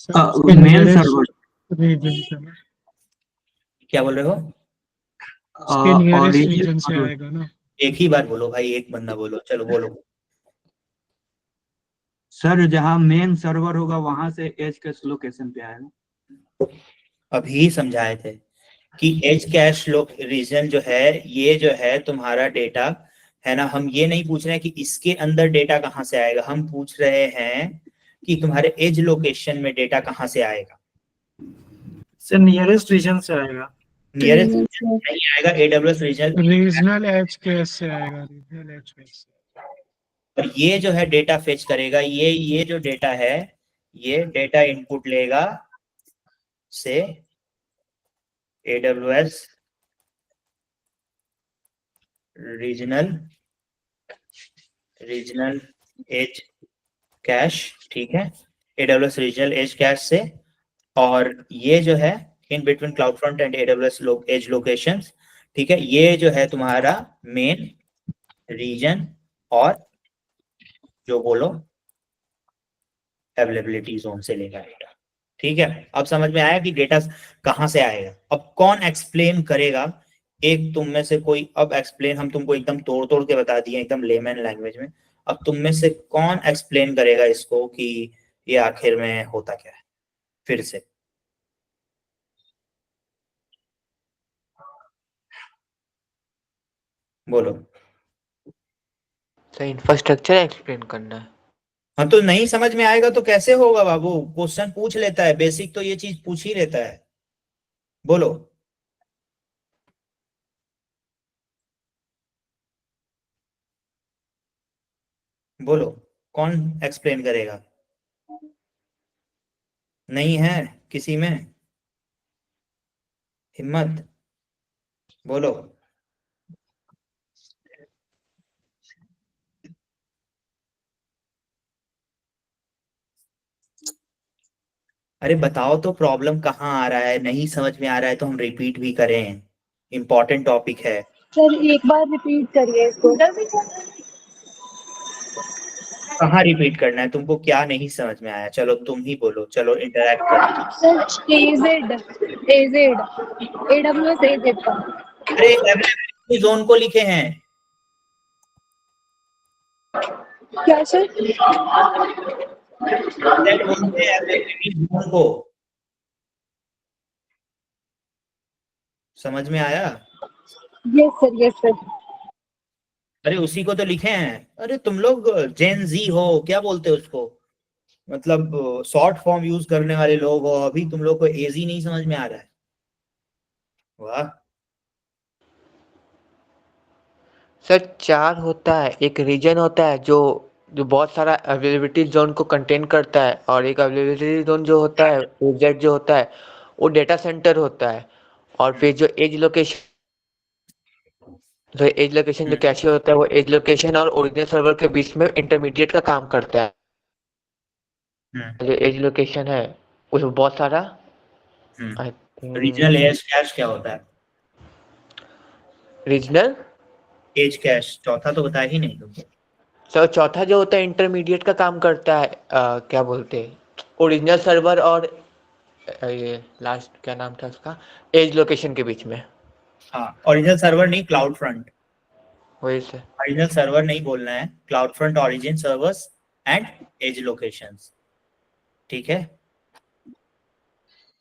मेन सर्वर रीजन से ना, क्या बोल रहे हो। उसके नियरेस्ट रीजन से आएगा ना। एक ही बार बोलो भाई, एक बंदा बोलो, चलो बोलो। सर जहाँ मेन सर्वर होगा वहां से एज कैश लोकेशन पे आएगा। अभी समझाए थे कि एज कैश रीजन जो है, ये जो है तुम्हारा डेटा है ना, हम ये नहीं पूछ रहे हैं कि इसके अंदर डेटा कहां से आएगा, हम पूछ रहे हैं कि तुम्हारे एज लोकेशन में डेटा कहां से आएगा। से नियरेस्ट रीजन से आएगा। नियरेस्ट रीजन से नहीं आएगा, AWS region. Regional edge cache से आएगा, रीजनल एज केस से। और ये जो है डेटा फेच करेगा, ये जो डेटा है, ये डेटा इनपुट लेगा से AWS रीजनल एज कैश। ठीक है, AWS रीजनल एज कैश से, और ये जो है in between CloudFront and AWS edge locations. ठीक है, ये जो है तुम्हारा मेन रीजन और जो बोलो अवेलेबिलिटी जोन से लेगा डेटा। ठीक है, अब समझ में आया कि डेटा कहां से आएगा। अब कौन एक्सप्लेन करेगा, एक तुम में से कोई, अब एक्सप्लेन हम तुमको एकदम तोड़ तोड़ के बता दिए एकदम लेमैन लैंग्वेज में। अब तुम में से कौन एक्सप्लेन करेगा इसको कि ये आखिर में होता क्या है, फिर से बोलो। तो इंफ्रास्ट्रक्चर एक्सप्लेन करना है। हाँ, तो नहीं समझ में आएगा तो कैसे होगा बाबू, क्वेश्चन पूछ लेता है, बेसिक तो ये चीज पूछ ही लेता है। बोलो। बोलो, कौन एक्सप्लेन करेगा। नहीं है किसी में हिम्मत, बोलो। अरे बताओ तो प्रॉब्लम कहाँ आ रहा है, नहीं समझ में आ रहा है तो हम रिपीट भी करें, इंपॉर्टेंट टॉपिक है। सर एक बार रिपीट करिए इसको। कहाँ रिपीट करना है, तुमको क्या नहीं समझ में आया, चलो तुम ही बोलो, चलो इंटरैक्ट करो। सर एजेड AWS एजेड का। अरे अवेलेबिलिटी जोन को लिखे हैं। क्या सर? That बोलते हैं अवेलेबिलिटी जोन को, समझ में आया। Yes sir, yes sir. अरे उसी को तो लिखे हैं। अरे तुम लोग जेन जी हो, क्या बोलते हो उसको, मतलब शॉर्ट फॉर्म यूज करने वाले लोग हो, अभी तुम लोग को एजी नहीं समझ में आ रहा है। वाह। सर 4 होता है, एक रीजन होता है जो जो बहुत सारा अवेलेबिलिटी जोन को कंटेन करता है, और एक अवेलेबिलिटी जोन जो होता है एजेड जो होता है वो डेटा सेंटर होता है, और फिर जो एज लोकेशन जो कैशे होता है वो एज लोकेशन और ओरिजिनल सर्वर के बीच में इंटरमीडिएट का काम करता है। जो एज लोकेशन है उसमें बहुत सारा आई रीजनल थिंक एज कैश क्या होता है। रीजनल। एज कैश चौथा तो बताया ही नहीं तुमको। सर चौथा जो होता है इंटरमीडिएट का काम करता है, क्या बोलते हैं ओरिजिनल सर्वर और ये लास्ट क्या नाम था उसका, एज लोकेशन के बीच में। हाँ, ओरिजिनल सर्वर नहीं, क्लाउड फ्रंट। वही से। ओरिजिनल सर्वर नहीं बोलना है, CloudFront origin servers and edge locations. ठीक है।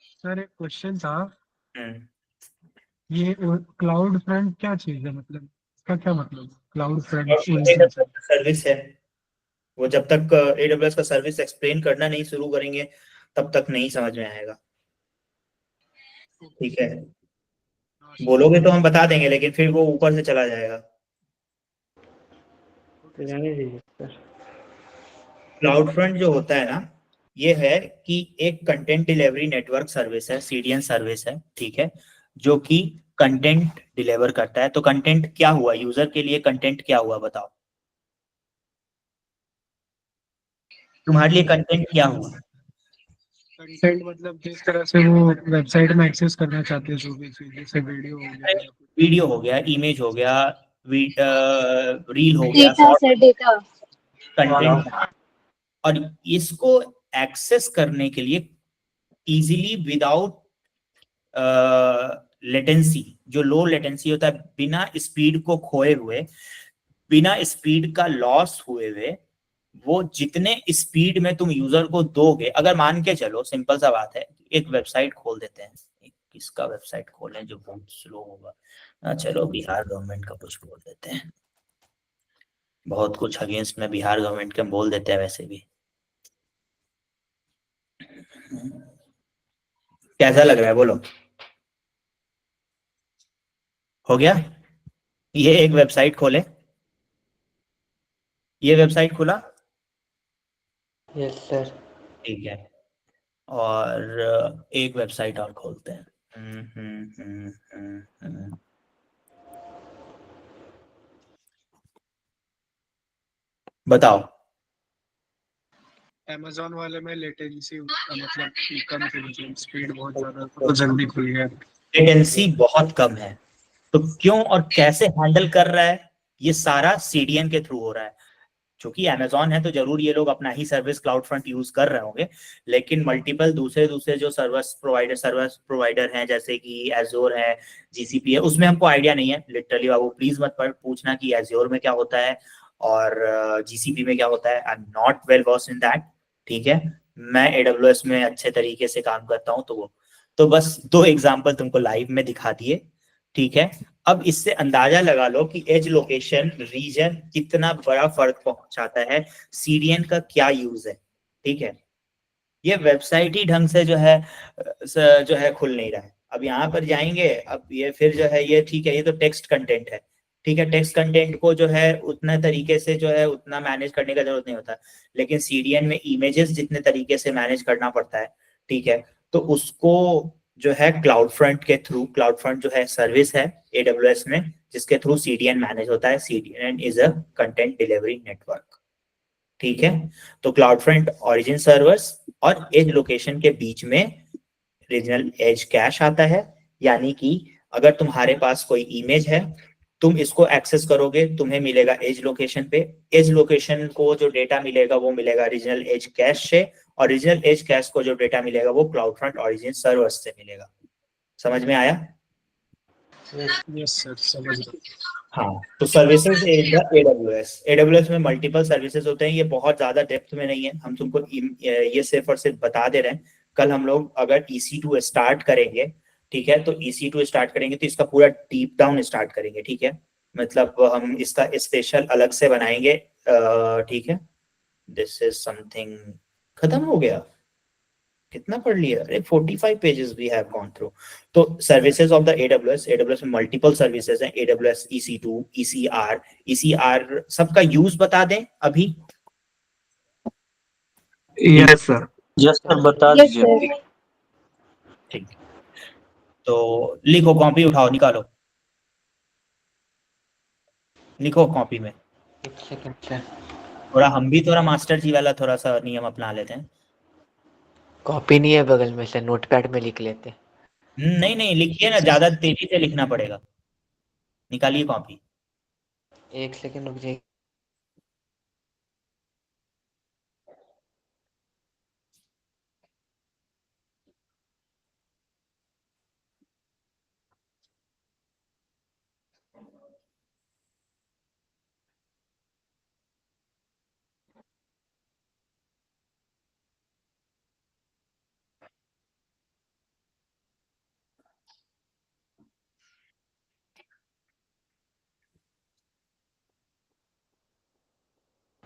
सर एक क्वेश्चन था, हम्म। ये क्लाउड फ्रंट क्या चीज है मतलब? का क्या मतलब? क्लाउड फ्रंट AWS का सर्विस है, वो जब तक AWS का सर्विस एक्सप्लेन करना नहीं शुरू करेंगे तब तक नहीं समझ में आएगा। ठीक है, बोलोगे तो हम बता देंगे, लेकिन फिर वो ऊपर से चला जाएगा। रहने दीजिए सर। क्लाउड फ्रंट जो होता है ना, ये है कि एक कंटेंट डिलीवरी नेटवर्क सर्विस है, CDN सर्विस है, ठीक है, जो कि कंटेंट डिलीवर करता है। तो कंटेंट क्या हुआ, यूजर के लिए कंटेंट क्या हुआ बताओ, तुम्हारे लिए कंटेंट क्या हुआ? कंटेंट मतलब जिस तरह से वो वेबसाइट में एक्सेस करना चाहते हैं, जो भी चीज, जैसे वीडियो हो गया या कुछ। वीडियो हो गया, इमेज हो गया, रील हो गया, data short sir, data. Content, और इसको एक्सेस करने के लिए इजीली विदाउट लेटेंसी, जो लो लेटेंसी होता है, बिना स्पीड को खोए हुए, बिना स्पीड का लॉस हुए हुए, वो जितने स्पीड में तुम यूजर को दोगे, अगर मान के चलो, सिंपल सा बात है, एक वेबसाइट खोल देते हैं, किसका वेबसाइट खोलें जो बहुत स्लो होगा, चलो बिहार गवर्नमेंट का कुछ बोल देते हैं, बहुत कुछ अगेंस्ट में बिहार गवर्नमेंट के बोल देते हैं वैसे भी। कैसा लग रहा है बोलो, हो गया? ये एक वेबसाइट खोले, ये वेबसाइट खुला, यस सर। ठीक है, और एक वेबसाइट और खोलते हैं। बताओ। Amazon वाले में लेटेंसी मतलब कम थी, मतलब स्पीड बहुत ज्यादा था, तो जल्दी खुल गया। लेटेंसी बहुत कम है, तो क्यों और कैसे हैंडल कर रहा है? ये सारा CDN के थ्रू हो रहा है। क्योंकि Amazon है तो जरूर ये लोग अपना ही सर्विस क्लाउड फ्रंट यूज कर रहे होंगे, लेकिन मल्टीपल दूसरे दूसरे जो सर्विस प्रोवाइडर हैं, जैसे कि Azure है, GCP है, उसमें हमको आइडिया नहीं है लिटरली बाबू, प्लीज मत पूछना कि Azure में क्या होता है और GCP में क्या होता है, I am not well versed in that. ठीक है, मैं AWS में अच्छे तरीके से काम करता हूँ, तो बस दो एग्जांपल तुमको लाइव में दिखा दिए। ठीक है, अब इससे अंदाजा लगा लो कि एज लोकेशन रीजन कितना बड़ा फर्क पहुंचाता है, CDN का क्या यूज है। ठीक है, ये वेबसाइट ही ढंग से जो है खुल नहीं रहा है। अब यहाँ पर जाएंगे, अब ये फिर जो है ये, ठीक है, ये तो टेक्स्ट कंटेंट है, ठीक है, टेक्स्ट कंटेंट को जो है उतना तरीके से जो है उतना मैनेज करने का जरूरत नहीं होता, लेकिन CDN में इमेजेस जितने तरीके से मैनेज करना पड़ता है, ठीक है, तो उसको जो है क्लाउड फ्रंट के थ्रू, क्लाउड फ्रंट जो है सर्विस है AWS में, जिसके थ्रू CDN मैनेज होता है। CDN is a content delivery network. ठीक है, तो क्लाउड फ्रंट ओरिजिन सर्वर्स और एज लोकेशन के बीच में रीजनल एज कैश आता है, यानी कि अगर तुम्हारे पास कोई इमेज है, तुम इसको एक्सेस करोगे, तुम्हें मिलेगा एज लोकेशन पे, एज लोकेशन को जो डेटा मिलेगा वो मिलेगा रीजनल एज कैश से, और रीजनल एज कैश को जो डेटा मिलेगा वो क्लाउड फ्रंट ओरिजिन सर्वर्स से मिलेगा। समझ में आया? यस सर, समझ गया। हाँ, तो सर्विसेज इन द AWS में मल्टीपल सर्विसेज होते हैं, ये बहुत ज्यादा डेप्थ में नहीं है, हम तुमको ये सिर्फ और सिर्फ बता दे रहे हैं। कल हम लोग अगर EC2 स्टार्ट करेंगे, ठीक है, तो EC2 स्टार्ट करेंगे तो इसका पूरा डीप डाउन स्टार्ट करेंगे। ठीक है, मतलब हम इसका स्पेशल अलग से बनाएंगे। ठीक है, दिस इज समथिंग, खत्म हो गया, कितना पढ़ लिया? अरे 45 pages we have gone through. तो सर्विसेज ऑफ द AWS में मल्टीपल सर्विसेज हैं, AWS EC2, ECR सबका यूज बता दें अभी। Yes sir. यस सर, बता यस दीजिए। सर। ठीक, तो लिखो, कॉपी उठाओ, निकालो, लिखो कॉपी में। एक सेकंड सर। थोड़ा हम भी थोड़ा मास्टर जी वाला थोड़ा सा नियम अपना लेते हैं। कॉपी नहीं है बगल में सर, नोटपैड में लिख लेते। नहीं नहीं, लिखिए ना, ज्यादा तेजी से लिखना पड़ेगा, निकालिए कॉपी। एक सेकंड रुक जाइए।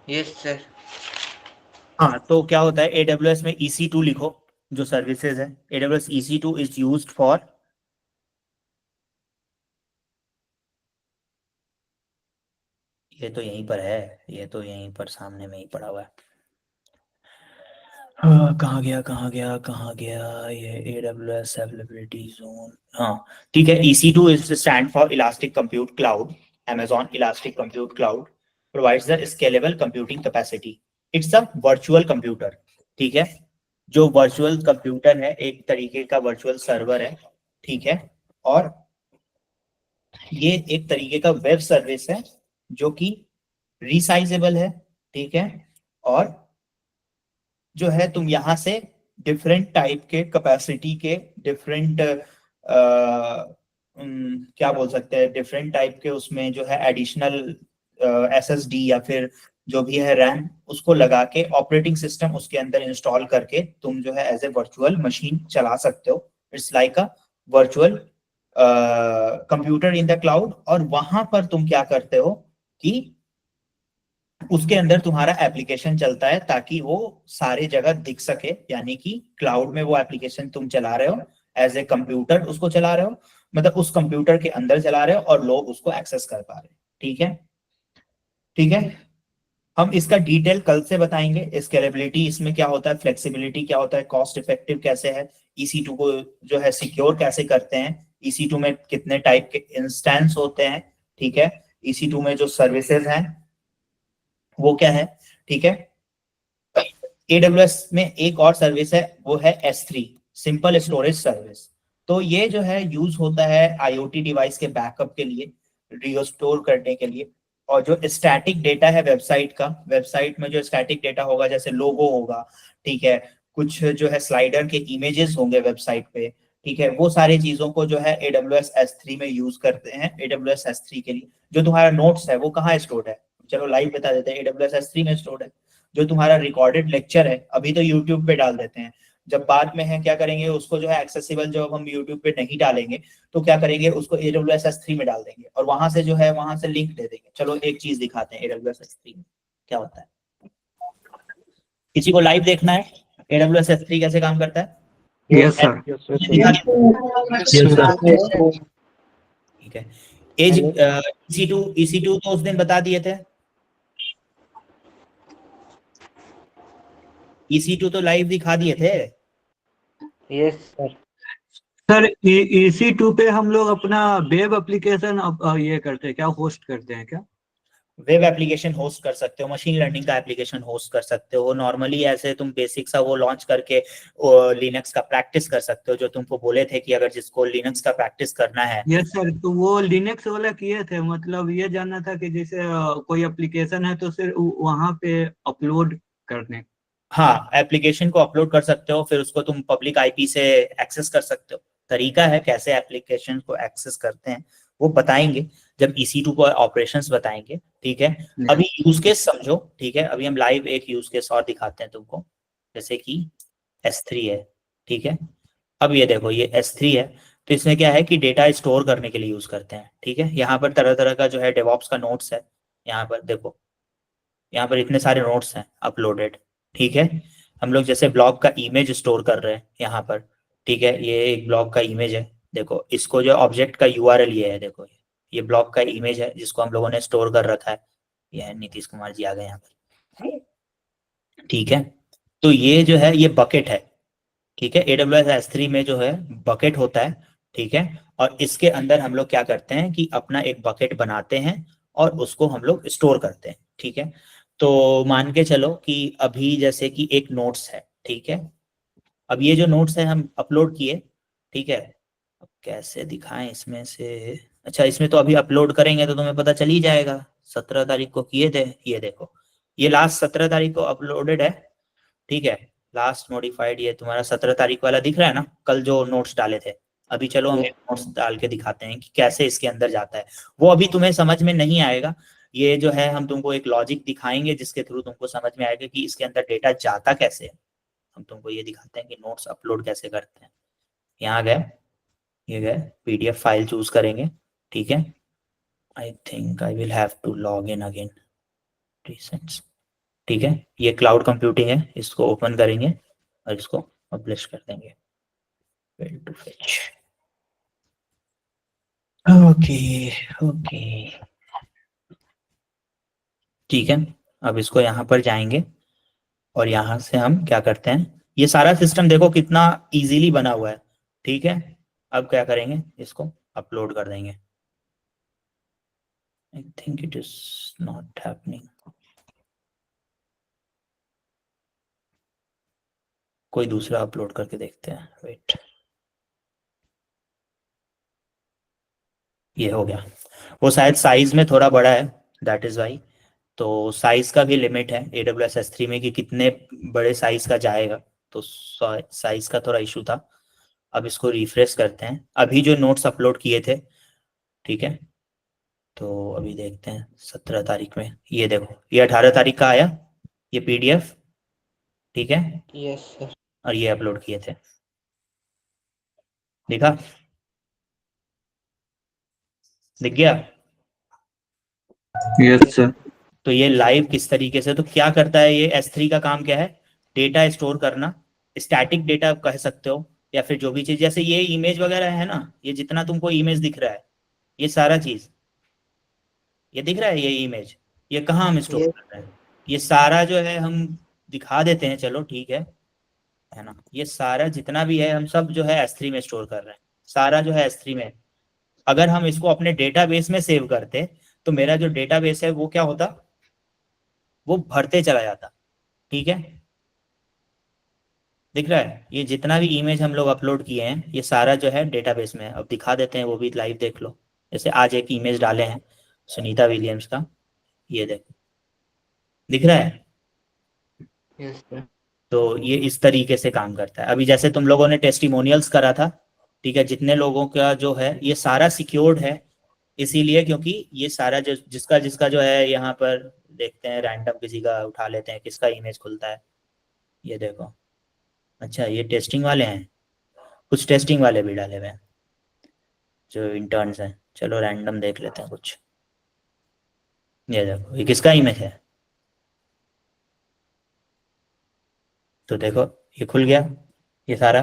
Yes sir. हाँ, तो क्या होता है AWS में EC2 लिखो, जो सर्विसेज है। AWS EC2 is used for, ये तो यहीं पर है, ये तो यहीं पर सामने में ही पड़ा हुआ है। कहाँ गया ये AWS अवेलेबिलिटी जोन। हाँ ठीक है, EC2 is stand for elastic compute cloud. Amazon elastic compute cloud provides the scalable computing capacity. It's a virtual computer, ठीक है। जो वर्चुअल कंप्यूटर है, एक तरीके का वर्चुअल सर्वर है, ठीक है। और ये एक तरीके का वेब सर्विस है जो कि रिसाइजेबल है, ठीक है। और जो है तुम यहाँ से डिफरेंट टाइप के कैपेसिटी के डिफरेंट क्या बोल सकते हैं, डिफरेंट टाइप के उसमें जो है एडिशनल SSD या फिर जो भी है रैम, उसको लगा के ऑपरेटिंग सिस्टम उसके अंदर इंस्टॉल करके तुम जो है एज ए वर्चुअल मशीन चला सकते हो। It's like a virtual computer in the cloud. और वहां पर तुम क्या करते हो कि उसके अंदर तुम्हारा एप्लीकेशन चलता है ताकि वो सारे जगह दिख सके, यानी कि क्लाउड में वो एप्लीकेशन तुम चला रहे हो, एज ए कंप्यूटर उसको चला रहे हो, मतलब उस कंप्यूटर के अंदर चला रहे हो और लोग उसको एक्सेस कर पा रहे हैं, ठीक है। ठीक है, हम इसका डिटेल कल से बताएंगे। स्केलेबिलिटी इसमें क्या होता है, फ्लेक्सिबिलिटी क्या होता है, कॉस्ट इफेक्टिव कैसे है, EC2 को जो है सिक्योर कैसे करते हैं, EC2 में कितने टाइप के इंस्टेंस होते हैं, ठीक है। EC2 में जो सर्विसेज हैं वो क्या है, ठीक है। AWS में एक और सर्विस है, वो है S3 सिंपल स्टोरेज सर्विस। तो ये जो है यूज होता है IoT डिवाइस के बैकअप के लिए, रिस्टोर करने के लिए। और जो स्टैटिक डेटा है वेबसाइट का, वेबसाइट में जो स्टैटिक डेटा होगा, जैसे लोगो होगा, ठीक है, कुछ जो है स्लाइडर के इमेजेस होंगे वेबसाइट पे, ठीक है, वो सारी चीजों को जो है AWS S3 में यूज करते हैं। AWS S3 के लिए जो तुम्हारा नोट्स है वो कहाँ स्टोर्ड है, चलो लाइव बता देते हैं, AWS S3 में स्टोर्ड है। जो तुम्हारा रिकॉर्डेड लेक्चर है अभी तो यूट्यूब पे डाल देते हैं, जब बाद में है क्या करेंगे उसको जो है एक्सेसिबल, जब हम यूट्यूब पे नहीं डालेंगे तो क्या करेंगे, उसको AWS S3 में डाल देंगे और वहां से जो है वहां से लिंक दे देंगे। चलो एक चीज दिखाते हैं AWS S3 में क्या होता है। किसी को लाइव देखना है AWS S3 कैसे काम करता है? Yes sir. ठीक है, एज EC2 तो उस दिन बता दिए थे, EC2 तो लाइव दिखा दिए थे। Yes sir. सर EC2 पे हम लोग अपना वेब एप्लीकेशन ये करते हैं क्या, होस्ट करते हैं क्या? वेब एप्लीकेशन होस्ट कर सकते हो, मशीन लर्निंग का एप्लीकेशन होस्ट कर सकते हो। नॉर्मली ऐसे तुम बेसिक सा वो लॉन्च करके लिनक्स का प्रैक्टिस कर सकते हो, जो तुमको बोले थे कि अगर जिसको लिनक्स का प्रैक्टिस करना है। यस सर, तो वो लिनक्स वाला किए थे, मतलब ये जानना था कि जैसे कोई एप्लीकेशन है तो सिर्फ वहां पे अपलोड करने। हाँ, एप्लीकेशन को अपलोड कर सकते हो, फिर उसको तुम पब्लिक IP से एक्सेस कर सकते हो। तरीका है कैसे एप्लीकेशन को एक्सेस करते हैं वो बताएंगे जब EC2 को ऑपरेशंस बताएंगे, ठीक है। अभी यूज केस समझो, ठीक है। अभी हम लाइव एक यूज केस और दिखाते हैं तुमको, जैसे कि S3 है, ठीक है। अब ये देखो ये S3 है, तो इसमें क्या है कि डेटा स्टोर करने के लिए यूज करते हैं, ठीक है। यहाँ पर तरह तरह का जो है डेवॉप्स का नोट्स है, यहाँ पर देखो, यहाँ पर इतने सारे नोट्स हैं अपलोडेड, ठीक है। हम लोग जैसे ब्लॉग का इमेज स्टोर कर रहे हैं यहाँ पर, ठीक है। ये एक ब्लॉग का इमेज है, देखो इसको जो ऑब्जेक्ट का URL ये है, देखो ये ब्लॉग का इमेज है जिसको हम लोगों ने स्टोर कर रखा है। ये है नीतीश कुमार जी आ गए यहाँ पर, ठीक है। तो ये जो है ये बकेट है, ठीक है। AWS S3 में जो है बकेट होता है, ठीक है। और इसके अंदर हम लोग क्या करते हैं कि अपना एक बकेट बनाते हैं और उसको हम लोग स्टोर करते हैं, ठीक है। तो मान के चलो कि अभी जैसे कि एक नोट्स है, ठीक है। अब ये जो नोट्स है हम अपलोड किए, ठीक है। अब कैसे दिखाएं इसमें से, अच्छा इसमें तो अभी अपलोड करेंगे तो तुम्हें पता चल ही जाएगा। 17 तारीख को किए थे, ये देखो ये लास्ट 17 तारीख को अपलोडेड है, ठीक है। लास्ट मॉडिफाइड ये तुम्हारा 17 तारीख वाला दिख रहा है ना, कल जो नोट्स डाले थे। अभी चलो हम नोट्स डाल के दिखाते हैं कि कैसे इसके अंदर जाता है। वो अभी तुम्हें समझ में नहीं आएगा, ये जो है हम तुमको एक लॉजिक दिखाएंगे जिसके थ्रू तुमको समझ में आएगा कि इसके अंदर डेटा जाता कैसे है। हम तुमको ये दिखाते हैं कि नोट्स अपलोड कैसे करते हैं। यहाँ गए, ये गए, PDF फाइल चूज करेंगे, ठीक है। I think I will have to log in again, recents ठीक है, ये क्लाउड कंप्यूटिंग है, इसको ओपन करेंगे और इसको पब्लिश कर देंगे। ओके ओके ठीक है, अब इसको यहाँ पर जाएंगे और यहाँ से हम क्या करते हैं, ये सारा सिस्टम देखो कितना इजीली बना हुआ है। ठीक है, अब क्या करेंगे, इसको अपलोड कर देंगे। I think it is not happening. कोई दूसरा अपलोड करके देखते हैं, वेट, ये हो गया। वो शायद साइज में थोड़ा बड़ा है, दैट इज वाई। तो साइज का भी लिमिट है AWS S3 में कि कितने बड़े साइज का जाएगा, तो साइज का थोड़ा इशू था। अब इसको रिफ्रेश करते हैं, अभी जो नोट्स अपलोड किए थे, ठीक है, तो अभी देखते हैं 17 तारीख में, ये देखो ये 18 तारीख का आया ये PDF, ठीक है, यस सर। और ये अपलोड किए थे, दिखा, दिख गया। Yes sir. तो ये लाइव किस तरीके से, तो क्या करता है ये S3 का काम क्या है, डेटा स्टोर करना, स्टैटिक डेटा कह सकते हो, या फिर जो भी चीज, जैसे ये इमेज वगैरह है ना, ये जितना तुमको इमेज दिख रहा है, ये सारा चीज, ये दिख रहा है ये इमेज, ये कहाँ हम स्टोर ये कर रहे हैं, ये सारा जो है हम दिखा देते हैं, चलो ठीक है ना, ये सारा जितना भी है हम सब जो है S3 में स्टोर कर रहे हैं, सारा जो है S3 में। अगर हम इसको अपने डेटाबेस में सेव करते तो मेरा जो डेटाबेस है वो क्या होता, वो भरते चला जाता। ठीक है, दिख रहा है, ये जितना भी इमेज हम लोग अपलोड किए हैं ये सारा जो है डेटाबेस में है। अब दिखा देते हैं, वो भी लाइव देख लो। जैसे आज एक इमेज डाले हैं सुनीता विलियम्स का, ये देखो, दिख रहा है। Yes sir. तो ये इस तरीके से काम करता है। अभी जैसे तुम लोगों ने टेस्टिमोनियल्स करा था, ठीक है, जितने लोगों का जो है ये सारा सिक्योर्ड है, इसीलिए क्योंकि ये सारा जो जिसका जिसका जो है, यहाँ पर देखते हैं, रैंडम किसी का उठा लेते हैं, किसका इमेज खुलता है, ये देखो। अच्छा, ये टेस्टिंग वाले हैं, कुछ टेस्टिंग वाले भी डाले हुए हैं जो इंटर्न्स हैं। चलो रैंडम देख लेते हैं कुछ, ये देखो ये किसका इमेज है, तो देखो ये खुल गया ये सारा।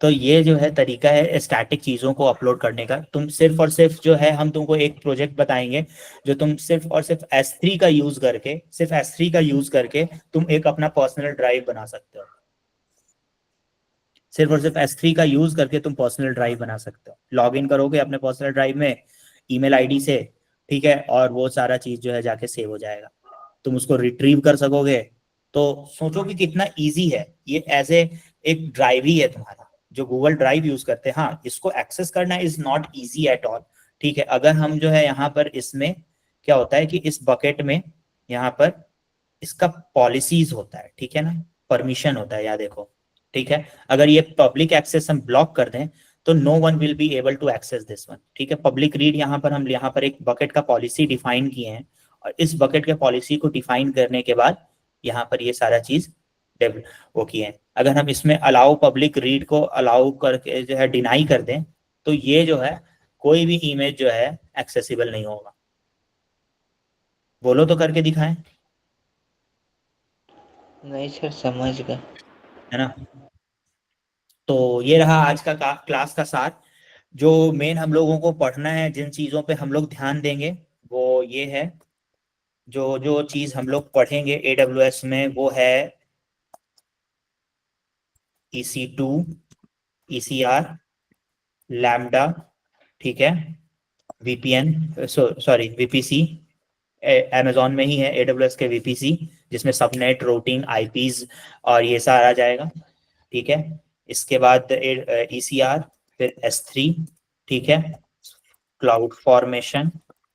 तो ये जो है तरीका है स्टैटिक चीज़ों को अपलोड करने का। तुम सिर्फ और सिर्फ जो है, हम तुमको एक प्रोजेक्ट बताएंगे जो तुम सिर्फ और सिर्फ S3 का यूज करके, सिर्फ S3 का यूज करके तुम एक अपना पर्सनल ड्राइव बना सकते हो। सिर्फ और सिर्फ S3 का यूज करके तुम पर्सनल ड्राइव बना सकते हो। लॉग इन करोगे अपने पर्सनल ड्राइव में ईमेल आईडी से, ठीक है, और वो सारा चीज जो है जाके सेव हो जाएगा, तुम उसको रिट्रीव कर सकोगे। तो सोचो कि कितना इजी है ये, एज ए एक ड्राइव ही है तुम्हारा, जो गूगल ड्राइव यूज करते हैं। हाँ, इसको एक्सेस करना is not easy at all, ठीक है। अगर हम जो है यहाँ पर, इसमें क्या होता है कि इस बकेट में यहाँ पर इसका पॉलिसीज होता है, ठीक है ना, परमिशन होता है, या देखो, ठीक है। अगर ये पब्लिक एक्सेस हम ब्लॉक कर दें तो no one will be able to access this one, ठीक है। पब्लिक रीड यहाँ पर हम यहाँ पर एक बकेट का पॉलिसी डिफाइन किए हैं, और इस बकेट के पॉलिसी को डिफाइन करने के बाद यहाँ पर ये सारा चीज वो किए हैं। अगर हम इसमें अलाउ पब्लिक रीड को अलाउ करके जो है डिनाई कर दें, तो ये जो है कोई भी इमेज जो है एक्सेसिबल नहीं होगा। बोलो तो करके दिखाएं, नहीं सर, समझ गए। है ना। तो ये रहा आज का क्लास का सार। जो मेन हम लोगों को पढ़ना है, जिन चीजों पे हम लोग ध्यान देंगे वो ये है, जो जो चीज हम लोग पढ़ेंगे AWS में वो है EC2, ECR, लैम्डा, ठीक है, VPN, सॉरी VPC, Amazon में ही है AWS के VPC, जिसमें सबनेट, रूटिंग, IPs और ये सारा आ जाएगा, ठीक है। इसके बाद ECR, फिर S3, ठीक है, क्लाउड फॉर्मेशन,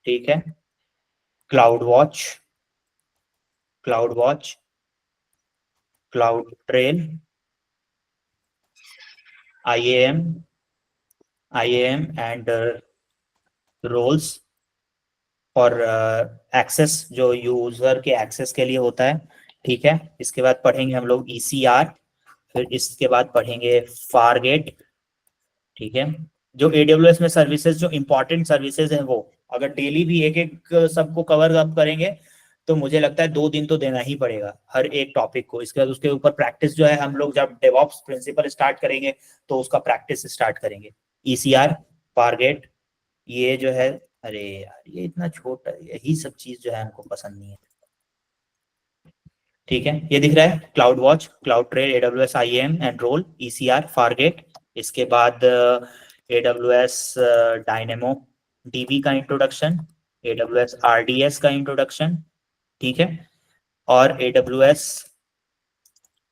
ठीक है, CloudWatch, CloudTrail, IAM and roles और एक्सेस, जो यूजर के एक्सेस के लिए होता है, ठीक है। इसके बाद पढ़ेंगे हम लोग ECR, फिर इसके बाद पढ़ेंगे फारगेट, ठीक है। जो AWS में सर्विसेज, जो इंपॉर्टेंट सर्विसेज हैं, वो अगर डेली भी एक एक सबको कवर अप करेंगे तो मुझे लगता है 2 दिन तो देना ही पड़ेगा हर एक टॉपिक को। इसके बाद उसके ऊपर प्रैक्टिस जो है, हम लोग जब डेवऑप्स प्रिंसिपल स्टार्ट करेंगे तो उसका प्रैक्टिस स्टार्ट करेंगे। ECR, फारगेट, ये जो है, अरे यार ये इतना छोटा, यही सब चीज जो है हमको पसंद नहीं है। ठीक है, ये दिख रहा है, CloudWatch, CloudTrail, AWS IAM and role, ECR, Fargate. इसके बाद AWS डायनेमो DB का इंट्रोडक्शन, AWS RDS का इंट्रोडक्शन, ठीक है, और AWS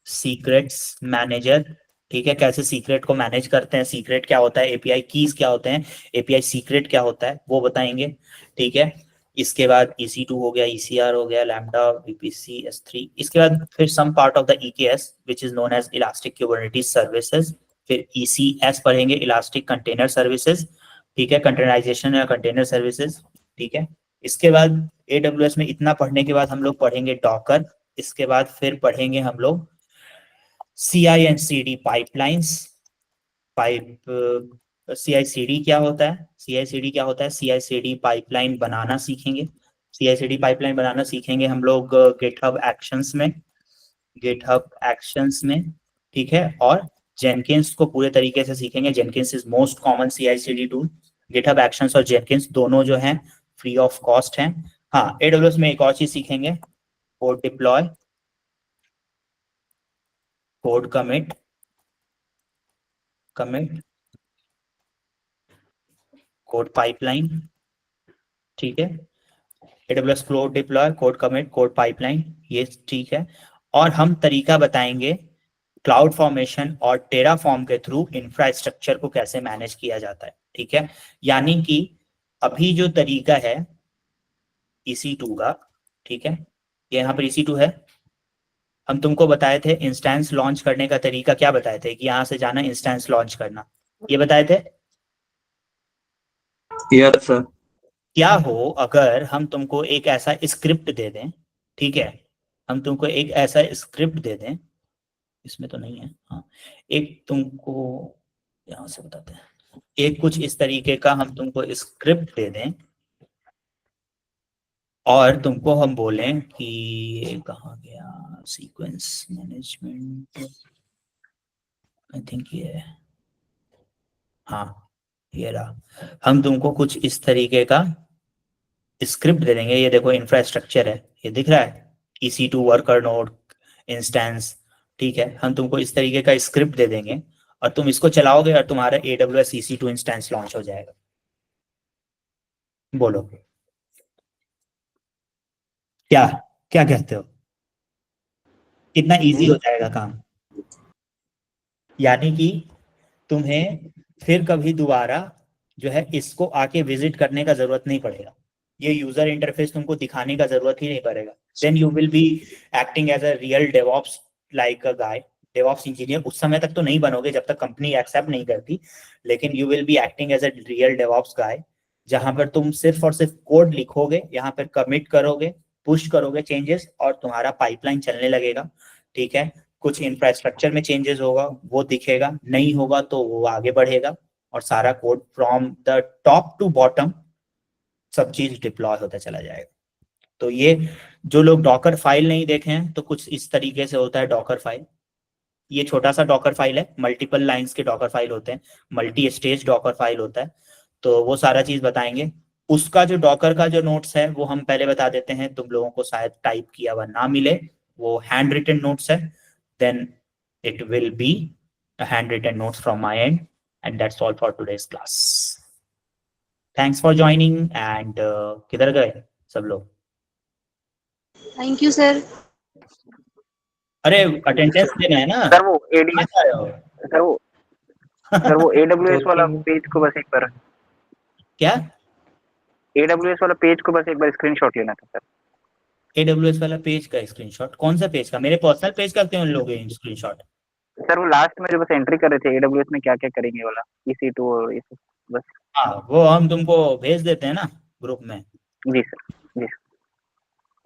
सीक्रेट्स मैनेजर, ठीक है, कैसे सीक्रेट को मैनेज करते हैं, सीक्रेट क्या होता है, API कीज क्या होते हैं, API सीक्रेट क्या होता है, वो बताएंगे। ठीक है, इसके बाद EC2 हो गया, ECR हो गया, लैम्बडा, VPC, S3। इसके बाद फिर some part of the EKS which is known as elastic Kubernetes services. फिर ECS पढ़ेंगे, इलास्टिक कंटेनर सर्विसेज, ठीक है, कंटेनराइजेशन या कंटेनर सर्विसेज। ठीक है, इसके बाद AWS में इतना पढ़ने के बाद हम लोग पढ़ेंगे डॉकर। इसके बाद फिर पढ़ेंगे हम लोग CI/CD पाइपलाइंस, CI/CD क्या होता है, CI/CD क्या होता है, CI/CD पाइपलाइन बनाना सीखेंगे। CI/CD पाइपलाइन बनाना सीखेंगे हम लोग GitHub एक्शंस में, GitHub एक्शंस में, ठीक है, और जेनकिंस को पूरे तरीके से सीखेंगे। Jenkins is most common CI/CD tool. GitHub actions और जेनकिंस दोनों जो हैं फ्री ऑफ कॉस्ट हैं। हाँ, AWS में एक और चीज सीखेंगे, code deploy, code commit, code pipeline, ठीक है, AWS code deploy, code commit, code pipeline, ये ठीक है। और हम तरीका बताएंगे क्लाउड फॉर्मेशन और टेराफॉर्म के थ्रू इंफ्रास्ट्रक्चर को कैसे मैनेज किया जाता है। ठीक है, यानी कि अभी जो तरीका है EC2 का, ठीक है, ये यहाँ पर EC2 है, हम तुमको बताए थे इंस्टेंस लॉन्च करने का तरीका, क्या बताए थे कि यहाँ से जाना इंस्टेंस लॉन्च करना, ये बताए थे। Yes sir. क्या हो अगर हम तुमको एक ऐसा स्क्रिप्ट दे दें, ठीक है, हम तुमको एक ऐसा स्क्रिप्ट दे दें, इसमें तो नहीं है, हाँ, एक तुमको यहाँ से बताते हैं, एक कुछ इस तरीके का हम तुमको स्क्रिप्ट दे दें और तुमको हम बोलें कि ये कहाँ गया, सीक्वेंस मैनेजमेंट, आई थिंक ये है, हाँ ये रहा। हम तुमको कुछ इस तरीके का स्क्रिप्ट दे देंगे, ये देखो इंफ्रास्ट्रक्चर है, ये दिख रहा है, EC2 वर्कर नोड इंस्टेंस, ठीक है, हम तुमको इस तरीके का स्क्रिप्ट दे देंगे और तुम इसको चलाओगे और तुम्हारा AWS EC2 इंस्टेंस लॉन्च हो जाएगा। बोलो क्या क्या कहते हो, कितना इजी हो जाएगा काम। यानी कि तुम्हें फिर कभी दोबारा जो है इसको आके विजिट करने का जरूरत नहीं पड़ेगा, ये यूजर इंटरफेस तुमको दिखाने का जरूरत ही नहीं पड़ेगा। Then you will be acting as a real DevOps like a guy, DevOps engineer. उस समय तक तो नहीं बनोगे जब तक कंपनी एक्सेप्ट नहीं करती, लेकिन you will be acting as a real DevOps guy, जहां पर तुम सिर्फ और सिर्फ कोड लिखोगे, यहाँ पर कमिट करोगे, पुश करोगे चेंजेस और तुम्हारा पाइपलाइन चलने लगेगा। ठीक है, कुछ इंफ्रास्ट्रक्चर में चेंजेस होगा वो दिखेगा, नहीं होगा तो वो आगे बढ़ेगा और सारा code from the top to bottom सब चीज डिप्लॉय होता चला जाएगा। तो ये जो लोग डॉकर फाइल नहीं देखे हैं तो कुछ इस तरीके से होता है डॉकर फाइल। ये छोटा सा डॉकर फाइल है, मल्टीपल लाइंस के डॉकर फाइल होते हैं, मल्टी स्टेज डॉकर फाइल होता है, तो वो सारा चीज बताएंगे। उसका जो डॉकर का जो नोट्स है वो हम पहले बता देते हैं, तुम लोगों को शायद टाइप किया हुआ ना मिले, वो हैंड रिटन नोट्स है, then it will be a handwritten notes from my end, and that's all for today's class. Thanks for joining and किधर गए सब लोग? Thank you sir. अरे अटेंडेंस देना है ना सर वो ADS कहाँ आए हो? सर वो AWS वाला पेज को बस एक बार, क्या AWS वाला पेज को बस एक बार स्क्रीनशॉट लेना था सर। AWS वाला पेज का स्क्रीनशॉट? कौन सा पेज का? मेरे पर्सनल पेज का क्यों लोगे स्क्रीनशॉट? सर वो लास्ट में जो बस एंट्री कर रहे थे AWS में क्या क्या करेंगे वाला, EC2 और ये सब बस। हाँ वो हम तुमको भेज देते हैं ना ग्रुप में। जी सर, जी सर,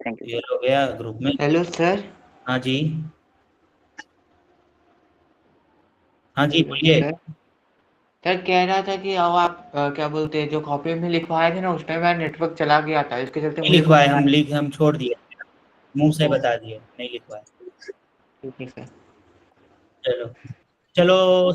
थैंक यू। ये हो गया ग्रुप में। Hello sir. हाँ जी, हाँ जी बोलिए। सर कह रहा था कि अब आप क्या बोलते हैं, जो कॉपी में लिखवाए थे ना उस टाइम मेरा नेटवर्क चला गया था, इसके चलते नहीं लिखवाए हम, हम छोड़ दिए, मुंह से बता दिए, नहीं लिखवाया। ठीक है सर। चलो चलो।